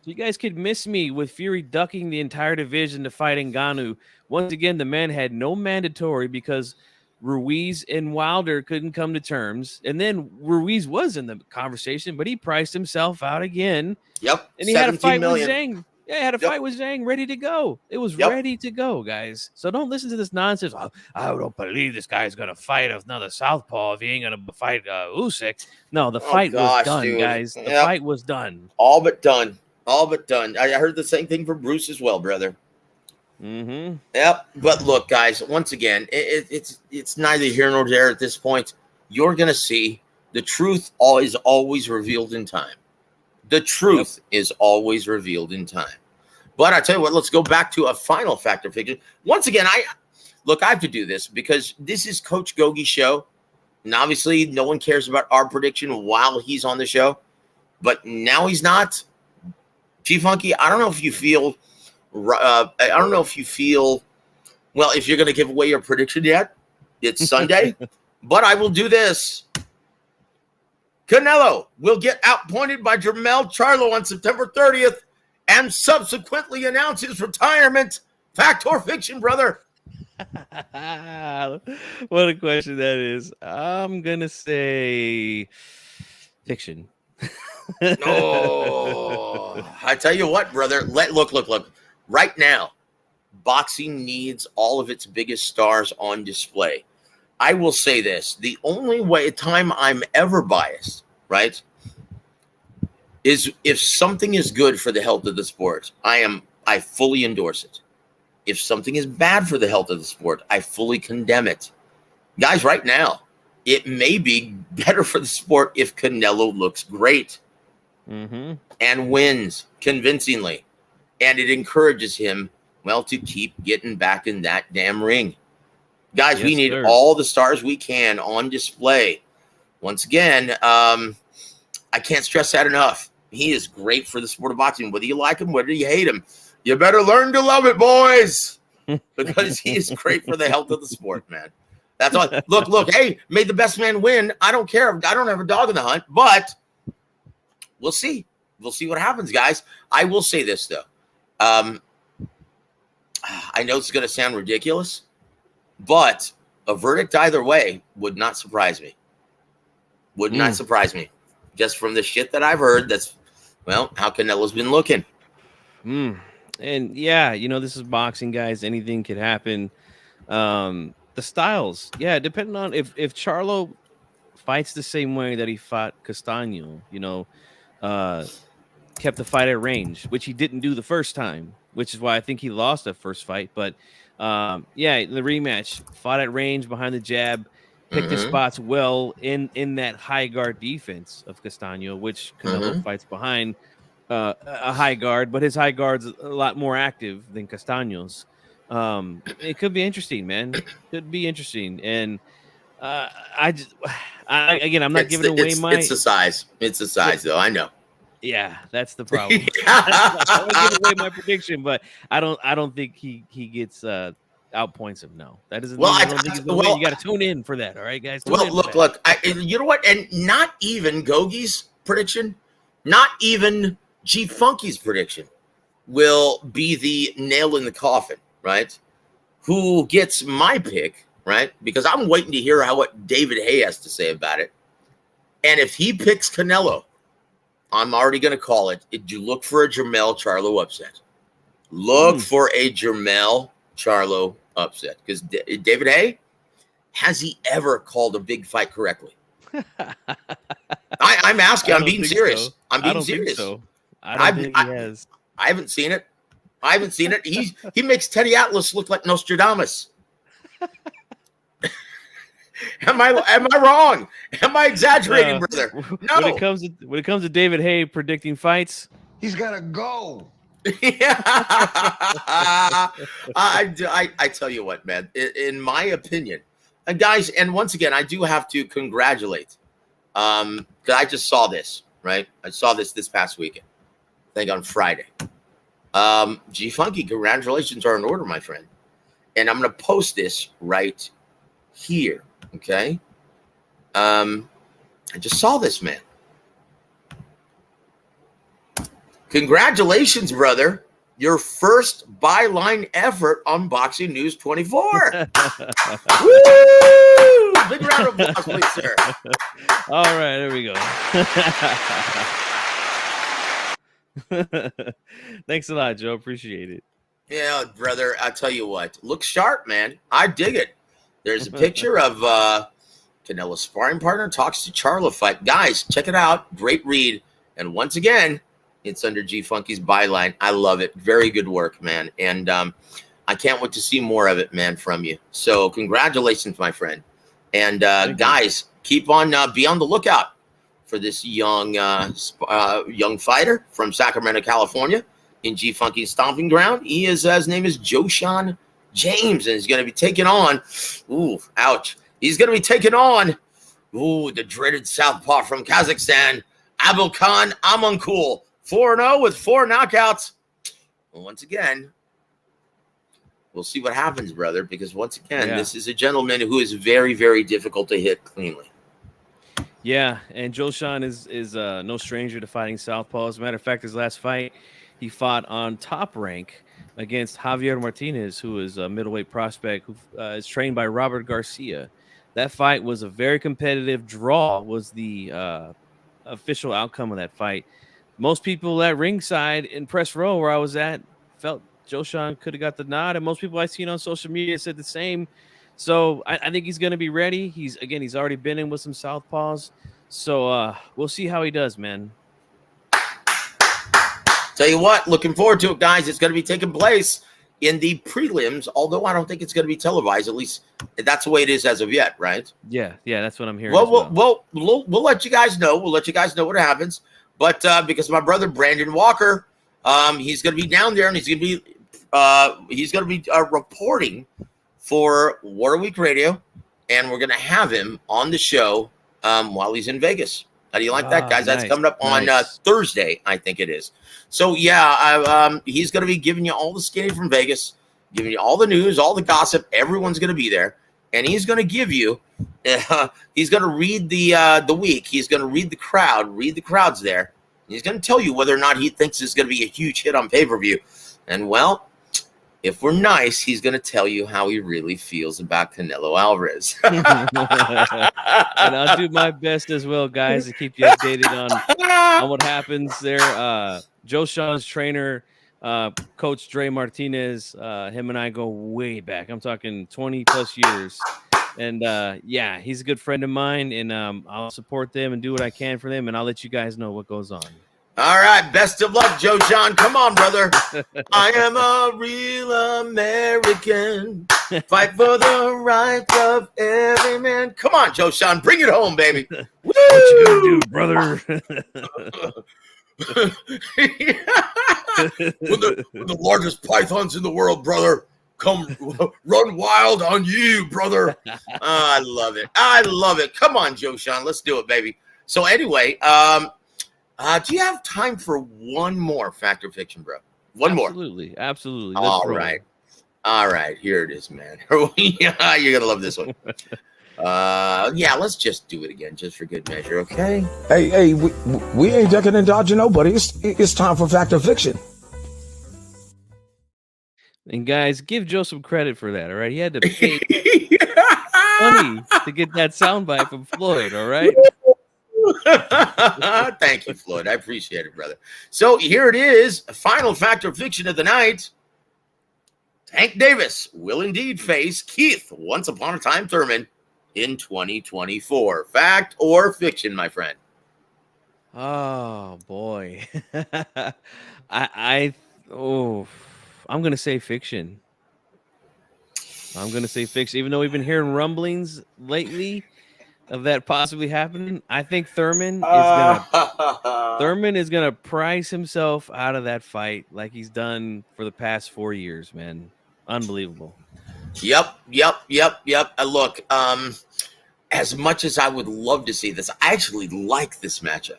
You guys could miss me with Fury ducking the entire division to fight Ngannou. Once again, the man had no mandatory because Ruiz and Wilder couldn't come to terms. And then Ruiz was in the conversation, but he priced himself out again. Yep. And he had a fight with Zhang. Yeah, had a fight with Zhang ready to go. It was ready to go, guys. So don't listen to this nonsense. Oh, I don't believe this guy's going to fight another southpaw if he ain't going to fight Usyk. No, the fight was done, guys. The fight was done. All but done. I heard the same thing from Bruce as well, brother. Yep. But look, guys, once again, it's neither here nor there at this point. You're going to see the truth is always revealed in time. The truth is always revealed in time. But I tell you what, let's go back to a final factor fiction. Once again, I have to do this because this is Coach Gogue's show. And obviously, no one cares about our prediction while he's on the show. but now he's not. G-Funky, I don't know if you feel. I don't know if you feel. Well, if you're going to give away your prediction yet, it's Sunday. But I will do this. Canelo will get outpointed by Charlo on September 30th and subsequently announce his retirement. Fact or fiction, brother? What a question that is. I'm going to say fiction. Oh, I tell you what, brother. Look. Right now, boxing needs all of its biggest stars on display. I will say this. The only time I'm ever biased, right, is if something is good for the health of the sport, I fully endorse it. If something is bad for the health of the sport, I fully condemn it. Guys, right now, it may be better for the sport if Canelo looks great and wins convincingly. And it encourages him, well, to keep getting back in that damn ring. Guys, we need all the stars we can on display. Once again, I can't stress that enough. He is great for the sport of boxing. Whether you like him, whether you hate him, you better learn to love it, boys, because he is great for the health of the sport, man. That's all. Look, hey, may the best man win. I don't care. I don't have a dog in the hunt, but we'll see. We'll see what happens, guys. I will say this, though. I know it's going to sound ridiculous, but a verdict either way would not surprise me. Would not surprise me. Just from the shit that I've heard, that's, well, how Canelo's been looking. And yeah, this is boxing, guys. Anything could happen. The styles, yeah, depending on if Charlo fights the same way that he fought Castaño, kept the fight at range, which he didn't do the first time, which is why I think he lost that first fight. But yeah, the rematch, fought at range behind the jab, picked his spots well in that high guard defense of Castaño, which Canelo fights behind a high guard, but his high guard's a lot more active than Castaño's. It could be interesting, man. Could be interesting. And I'm not giving away my. It's the size. It's the size, though. I know. Yeah, that's the problem. I would give away my prediction, but I don't think he gets outpoints him. No, that doesn't. Well, I don't think he's you got to tune in for that. All right, guys. Look. You know what? And not even Gogue's prediction, not even G-Funky's prediction, will be the nail in the coffin. Right? Who gets my pick? Right? Because I'm waiting to hear what David Hay has to say about it. And if he picks Canelo, I'm already going to call it. You look for a Charlo upset. Look for a Charlo upset. Because David Hay, has he ever called a big fight correctly? I'm asking. I'm being serious. So. I'm being serious. So. I don't think he has. I haven't seen it. He makes Teddy Atlas look like Nostradamus. Am I wrong? Am I exaggerating, brother? No. When it comes to David Hay predicting fights, He's got to go. Yeah. I tell you what, man. In my opinion, and guys, and once again, I do have to congratulate. Because I just saw this, right? I saw this past weekend. I think on Friday. G-Funky, congratulations are in order, my friend. And I'm going to post this right here. Okay. I just saw this, man. Congratulations, brother. Your first byline effort on Boxing News 24. Woo! Big round of applause, please, sir. All right, there we go. Thanks a lot, Joe. Appreciate it. Yeah, brother. I tell you what, looks sharp, man. I dig it. There's a picture of Canelo's sparring partner talks to Charlo fight. Guys, check it out. Great read. And once again, it's under G-Funky's byline. I love it. Very good work, man. And I can't wait to see more of it, man, from you. So congratulations, my friend. And guys, keep on, be on the lookout for this young fighter from Sacramento, California, in G-Funky's stomping ground. His name is Joshan James, and he's going to be taking on, He's going to be taking on, the dreaded southpaw from Kazakhstan, Abel Khan, I'm uncool. 4-0 with 4 knockouts. Well, once again, we'll see what happens, brother, because once again, this is a gentleman who is very, very difficult to hit cleanly. Yeah, and Joshon is no stranger to fighting southpaw. As a matter of fact, his last fight, he fought on Top Rank against Javier Martinez, who is a middleweight prospect who is trained by Robert Garcia. That fight was a very competitive draw, was the official outcome of that fight. Most people at ringside in press row where I was at felt Joshon could have got the nod, and most people I seen on social media said the same. So I think he's going to be ready. He's already been in with some southpaws. So we'll see how he does, man. Tell you what, looking forward to it, guys. It's going to be taking place in the prelims, although I don't think it's going to be televised. At least that's the way it is as of yet, right? Yeah, that's what I'm hearing. Well, we'll let you guys know. We'll let you guys know what happens. But because my brother Brandon Walker, he's going to be down there, and he's going to be reporting for War Week Radio, and we're going to have him on the show while he's in Vegas. How do you like that, guys? Nice, that's coming up on Thursday, I think it is. So, yeah, he's going to be giving you all the skinny from Vegas, giving you all the news, all the gossip. Everyone's going to be there, and he's going to give you he's going to read the week. He's going to read the crowds there. He's going to tell you whether or not he thinks it's going to be a huge hit on pay-per-view. And, well, if we're nice, he's going to tell you how he really feels about Canelo Alvarez. And I'll do my best as well, guys, to keep you updated on what happens there. Joshon's trainer, Coach Dre Martinez, him and I go way back. I'm talking 20-plus years. And, he's a good friend of mine, and I'll support them and do what I can for them, and I'll let you guys know what goes on. All right, best of luck, Joshon. Come on, brother. I am a real American. Fight for the rights of every man. Come on, Joshon. Bring it home, baby. Woo! What you gonna do, brother? when the largest pythons in the world, brother, come run wild on you, brother. I love it. Come on, Joshon. Let's do it, baby. So anyway, do you have time for one more fact or fiction, bro? One more. Absolutely. All right. Here it is, man. You're gonna love this one. Let's just do it again, just for good measure, okay? Hey, we ain't ducking and dodging nobody. It's time for fact or fiction. And guys, give Joe some credit for that. All right, he had to pay money to get that soundbite from Floyd. All right. Thank you, Floyd. I appreciate it, brother. So here it is. Final fact or fiction of the night. Tank Davis will indeed face Keith Once Upon a Time Thurman in 2024. Fact or fiction, my friend? Oh boy. I'm gonna say fiction. Even though we've been hearing rumblings lately of that possibly happening, I think Thurman is gonna price himself out of that fight like he's done for the past 4 years, man. Unbelievable. Yep. Look, as much as I would love to see this, I actually like this matchup.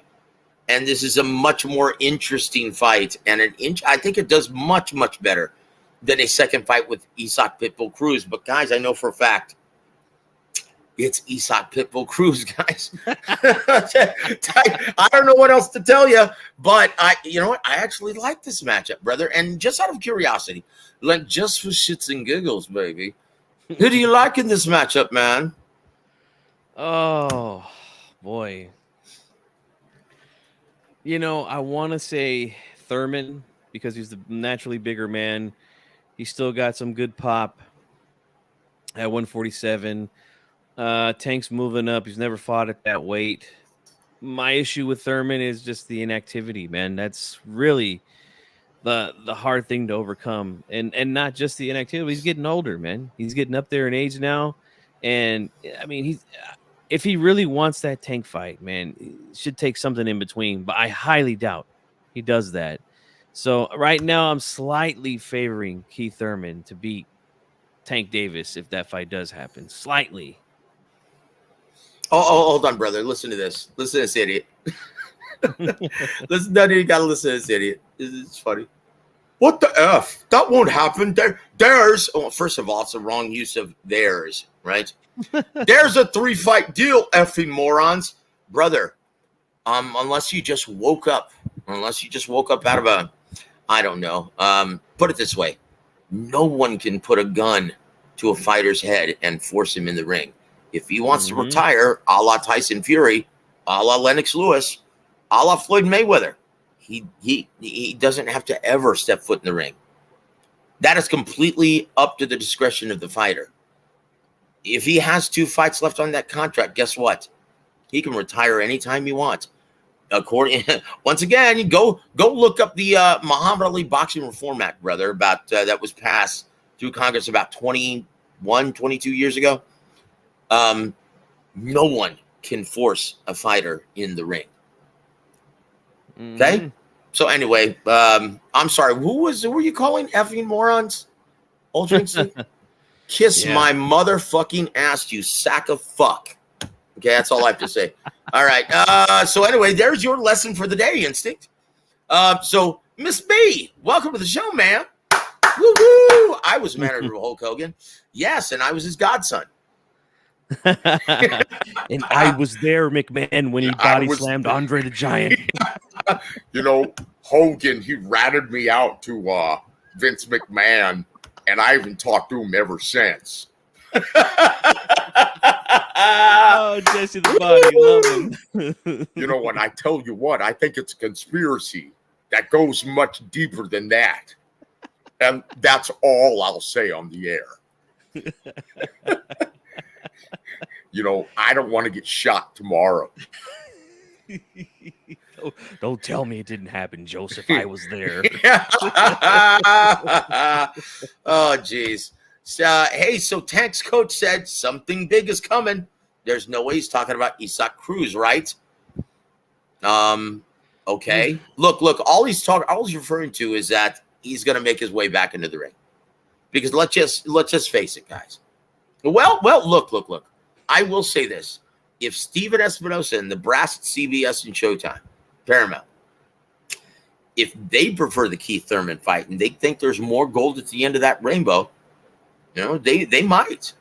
And this is a much more interesting fight. And I think it does much, much better than a second fight with Isaac Pitbull Cruz. But, guys, I know for a fact it's Isaac Pitbull Cruz, guys. I don't know what else to tell you. But, you know what? I actually like this matchup, brother. And just out of curiosity, like just for shits and giggles, baby, who do you like in this matchup, man? Oh, boy. You know, I want to say Thurman because he's the naturally bigger man. He's still got some good pop at 147. Tank's moving up. He's never fought at that weight. My issue with Thurman is just the inactivity, man. That's really the hard thing to overcome. And not just the inactivity. He's getting older, man. He's getting up there in age now. And, I mean, if he really wants that Tank fight, man, he should take something in between. But I highly doubt he does that. So right now I'm slightly favoring Keith Thurman to beat Tank Davis if that fight does happen. Slightly. Oh, hold on, brother. Listen to this. Listen to this idiot. Listen, no, you gotta listen to this idiot. It's funny. What the F? That won't happen. There's, well, first of all, it's the wrong use of theirs, right? There's a 3-fight deal, effing morons. Brother, unless you just woke up out of a, I don't know, put it this way. No one can put a gun to a fighter's head and force him in the ring. If he wants to retire, a la Tyson Fury, a la Lennox Lewis, a la Floyd Mayweather, he doesn't have to ever step foot in the ring. That is completely up to the discretion of the fighter. If he has 2 fights left on that contract, guess what? He can retire anytime he wants. Once again, you go look up the Muhammad Ali Boxing Reform Act, brother, about that was passed through Congress about 22 years ago. No one can force a fighter in the ring. Okay? So anyway, I'm sorry. Who were you calling effing morons? Kiss my motherfucking ass, you sack of fuck. Okay, that's all I have to say. All right. So anyway, there's your lesson for the day, Instinct. So Miss B, welcome to the show, ma'am. Woo-hoo! I was married to Hulk Hogan. Yes, and I was his godson. And I was there, McMahon, when he body slammed Andre the Giant. You know, Hogan, he ratted me out to Vince McMahon, and I haven't talked to him ever since. Oh, Jesse the Body, love him. You know, and I tell you what, I think it's a conspiracy that goes much deeper than that. And that's all I'll say on the air. You know, I don't want to get shot tomorrow. Don't tell me it didn't happen, Joseph. I was there. Oh, geez. Hey, so Tank's coach said something big is coming. There's no way he's talking about Isaac Cruz, right? Okay. Look, all he's referring to is that he's going to make his way back into the ring. Because let's just face it, guys. Well, look. I will say this. If Steven Espinosa and the brass at CBS and Showtime, Paramount, if they prefer the Keith Thurman fight and they think there's more gold at the end of that rainbow, you know, they might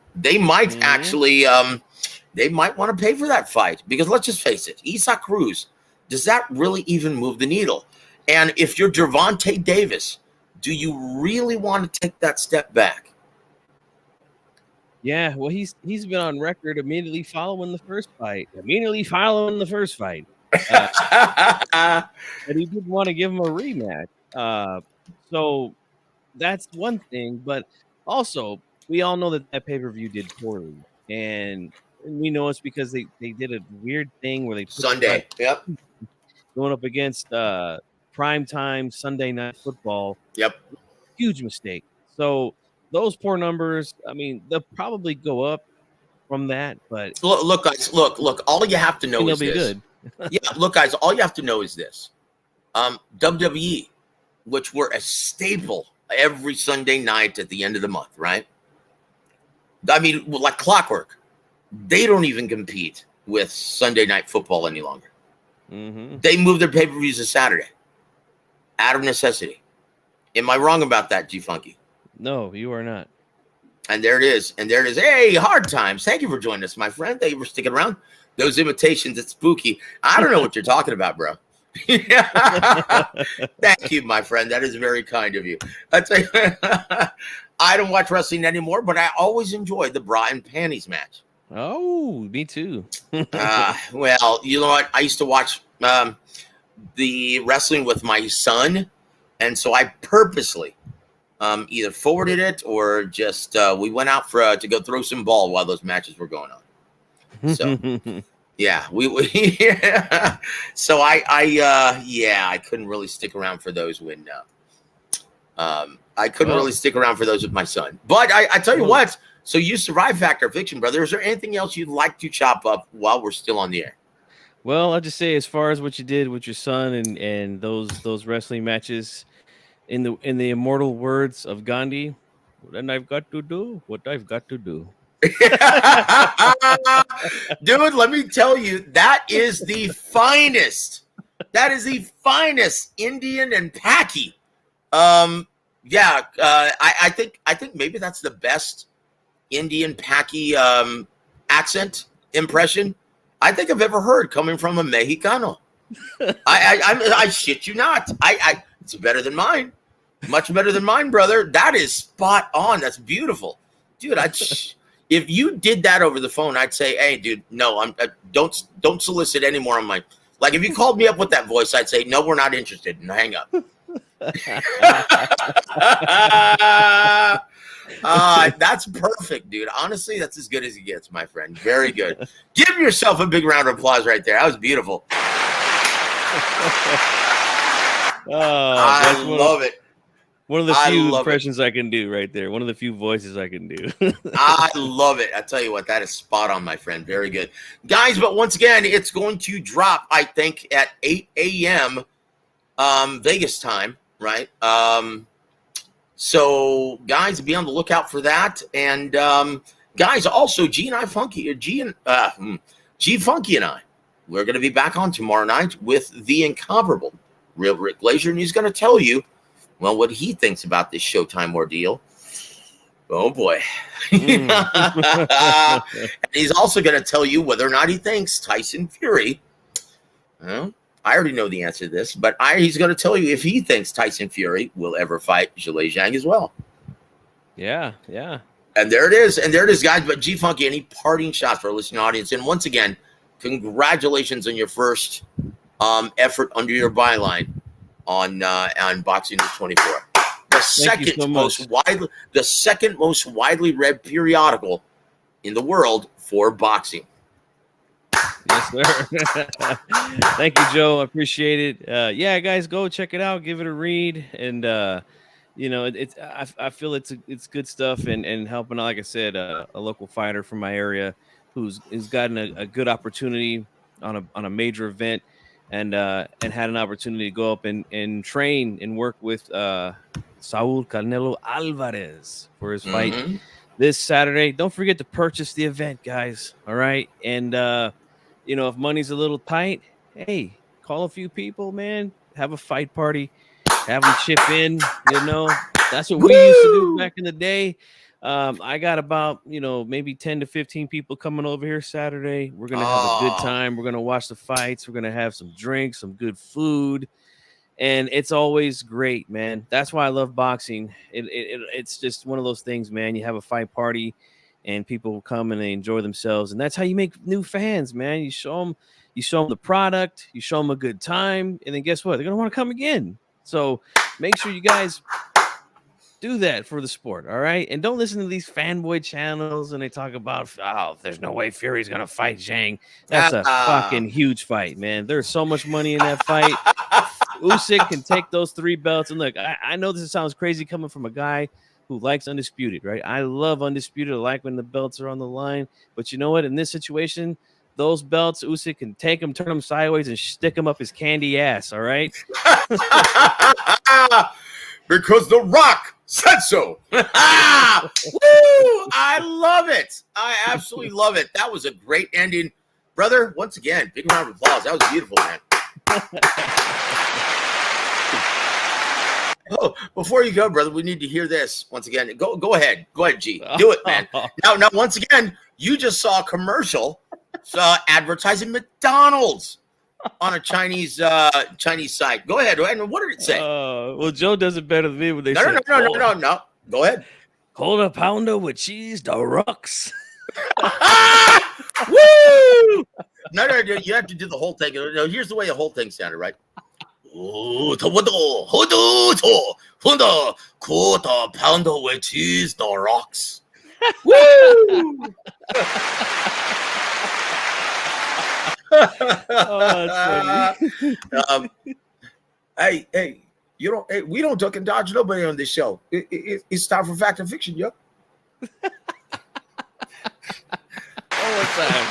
actually they might want to pay for that fight, because let's just face it, Isaac Cruz, does that really even move the needle? And if you're Gervonta Davis, do you really want to take that step back? Yeah, well, he's been on record immediately following the first fight. And he didn't want to give him a rematch. So that's one thing. But also, we all know that pay-per-view did poorly. And we know it's because they did a weird thing where they put Sunday. Yep. Going up against primetime Sunday night football. Yep. Huge mistake. So those poor numbers, I mean, they'll probably go up from that, but look, guys, look. All you have to know is this. Good. Yeah, look, guys. All you have to know is this: WWE, which were a staple every Sunday night at the end of the month, right? I mean, like clockwork. They don't even compete with Sunday night football any longer. They move their pay-per-views to Saturday, out of necessity. Am I wrong about that, G Funky? No, you are not. And there it is. Hey, Hard Times. Thank you for joining us, my friend. Thank you for sticking around. Those imitations, it's spooky. I don't know what you're talking about, bro. Thank you, my friend. That is very kind of you. I don't watch wrestling anymore, but I always enjoyed the bra and panties match. Oh, me too. Well, you know what? I used to watch the wrestling with my son, and so I purposely either forwarded it or just we went out to go throw some ball while those matches were going on. So yeah, so I couldn't really stick around for those when I couldn't really stick around for those with my son. But I tell you what, so you survived Factor Fiction, brother. Is there anything else you'd like to chop up while we're still on the air? Well, I'll just say, as far as what you did with your son and those wrestling matches, in the immortal words of Gandhi, what I've got to do. Dude, let me tell you, that is the finest That is the finest Indian and Paki. I think maybe that's the best Indian Paki accent impression I think I've ever heard coming from a Mexicano. I shit you not. It's better than mine. Much better than mine, brother. That is spot on. That's beautiful, dude. If you did that over the phone, I'd say, hey, dude, no, don't solicit any more on my. Like, if you called me up with that voice, I'd say, no, we're not interested, and hang up. That's perfect, dude. Honestly, that's as good as it gets, my friend. Very good. Give yourself a big round of applause right there. That was beautiful. I love it. One of the few impressions I can do right there. One of the few voices I can do. I love it. I tell you what, that is spot on, my friend. Very good. Guys, but once again, it's going to drop, I think, at 8 a.m. Vegas time, right? So, guys, be on the lookout for that. And, guys, also, G Funky and I, we're going to be back on tomorrow night with the incomparable Real Rick Glazier, and he's going to tell you, well, what he thinks about this Showtime ordeal. Oh, boy. And he's also going to tell you whether or not he thinks Tyson Fury, well, I already know the answer to this, but he's going to tell you if he thinks Tyson Fury will ever fight Zhang as well. Yeah. And there it is. And there it is, guys. But G Funky, any parting shots for our listening audience? And once again, congratulations on your first effort under your byline on Boxing News 24. The second most widely read periodical in the world for boxing. Yes, sir. Thank you, Joe. I appreciate it. Yeah, guys, go check it out. Give it a read. And, I feel it's good stuff and helping out, like I said, a local fighter from my area who's gotten a good opportunity on a major event and had an opportunity to go up and train and work with Saul Canelo Alvarez for his fight this Saturday. Don't forget to purchase the event, guys. All right. And, if money's a little tight, hey, call a few people, man. Have a fight party. Have them chip in. That's what we used to do back in the day. I got about, maybe 10 to 15 people coming over here Saturday. We're going to have a good time. We're going to watch the fights. We're going to have some drinks, some good food. And it's always great, man. That's why I love boxing. It's just one of those things, man. You have a fight party and people will come and they enjoy themselves. And that's how you make new fans, man. You show them the product, you show them a good time. And then guess what? They're going to want to come again. So make sure you guys do that for the sport, all right? And don't listen to these fanboy channels and they talk about, there's no way Fury's going to fight Zhang. That's a fucking huge fight, man. There's so much money in that fight. Usyk can take those 3 belts. And look, I know this sounds crazy coming from a guy who likes Undisputed, right? I love Undisputed. I like when the belts are on the line. But you know what? In this situation, those belts, Usyk can take them, turn them sideways, and stick them up his candy ass, all right? Because The Rock said so. Woo! I love it. I absolutely love it. That was a great ending. Brother, once again, big round of applause. That was beautiful, man. Oh, before you go, brother, we need to hear this once again. Go ahead. Go ahead, G. Do it, man. Now, once again, you just saw a commercial advertising McDonald's on a Chinese site. Go ahead. What did it say? Well, Joe does it better than me when they say. No. Go ahead. Quarter pounder with cheese, the rocks. Woo! No, you have to do the whole thing. No, here's the way the whole thing sounded, right? Quarter pounder with cheese, the rocks. Woo! That's funny. Hey, we don't duck and dodge nobody on this show. It's time for fact and fiction, yo. One more time.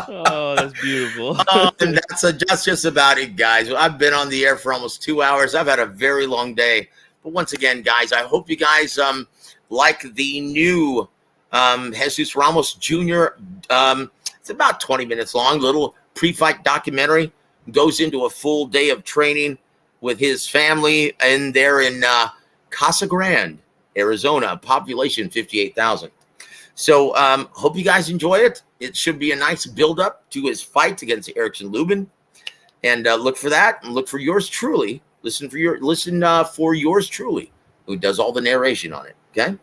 Oh, that's beautiful. And that's just about it, guys. I've been on the air for almost 2 hours. I've had a very long day. But once again, guys, I hope you guys like the new Jesus Ramos Jr. It's about 20 minutes long, little pre-fight documentary. Goes into a full day of training with his family, and they're in Casa Grande, Arizona, population 58,000. So hope you guys enjoy it. It should be a nice build-up to his fight against Erickson Lubin. And look for that, and look for yours truly. Listen for yours truly, who does all the narration on it. Okay,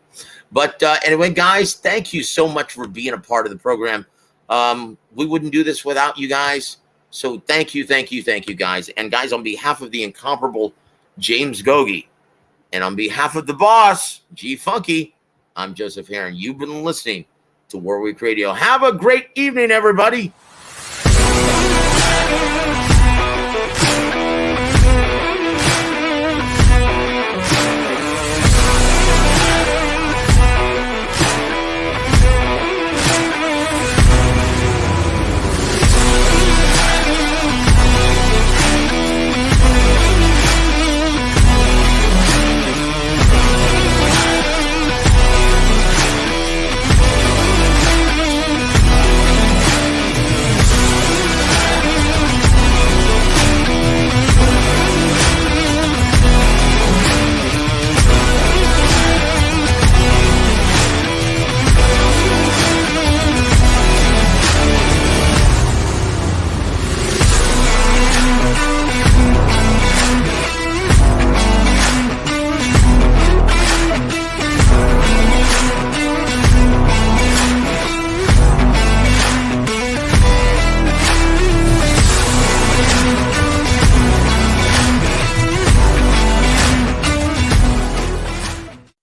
but anyway, guys, thank you so much for being a part of the program. We wouldn't do this without you guys. So thank you, guys. And guys, on behalf of the incomparable James Gogue, and on behalf of the boss G Funky, I'm Joseph Heron. You've been listening to World Week Radio. Have a great evening, everybody.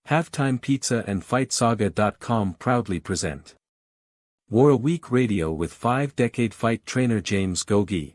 Halftime Pizza and FightSaga.com proudly present War Week Radio with 5-decade fight trainer James Gogue.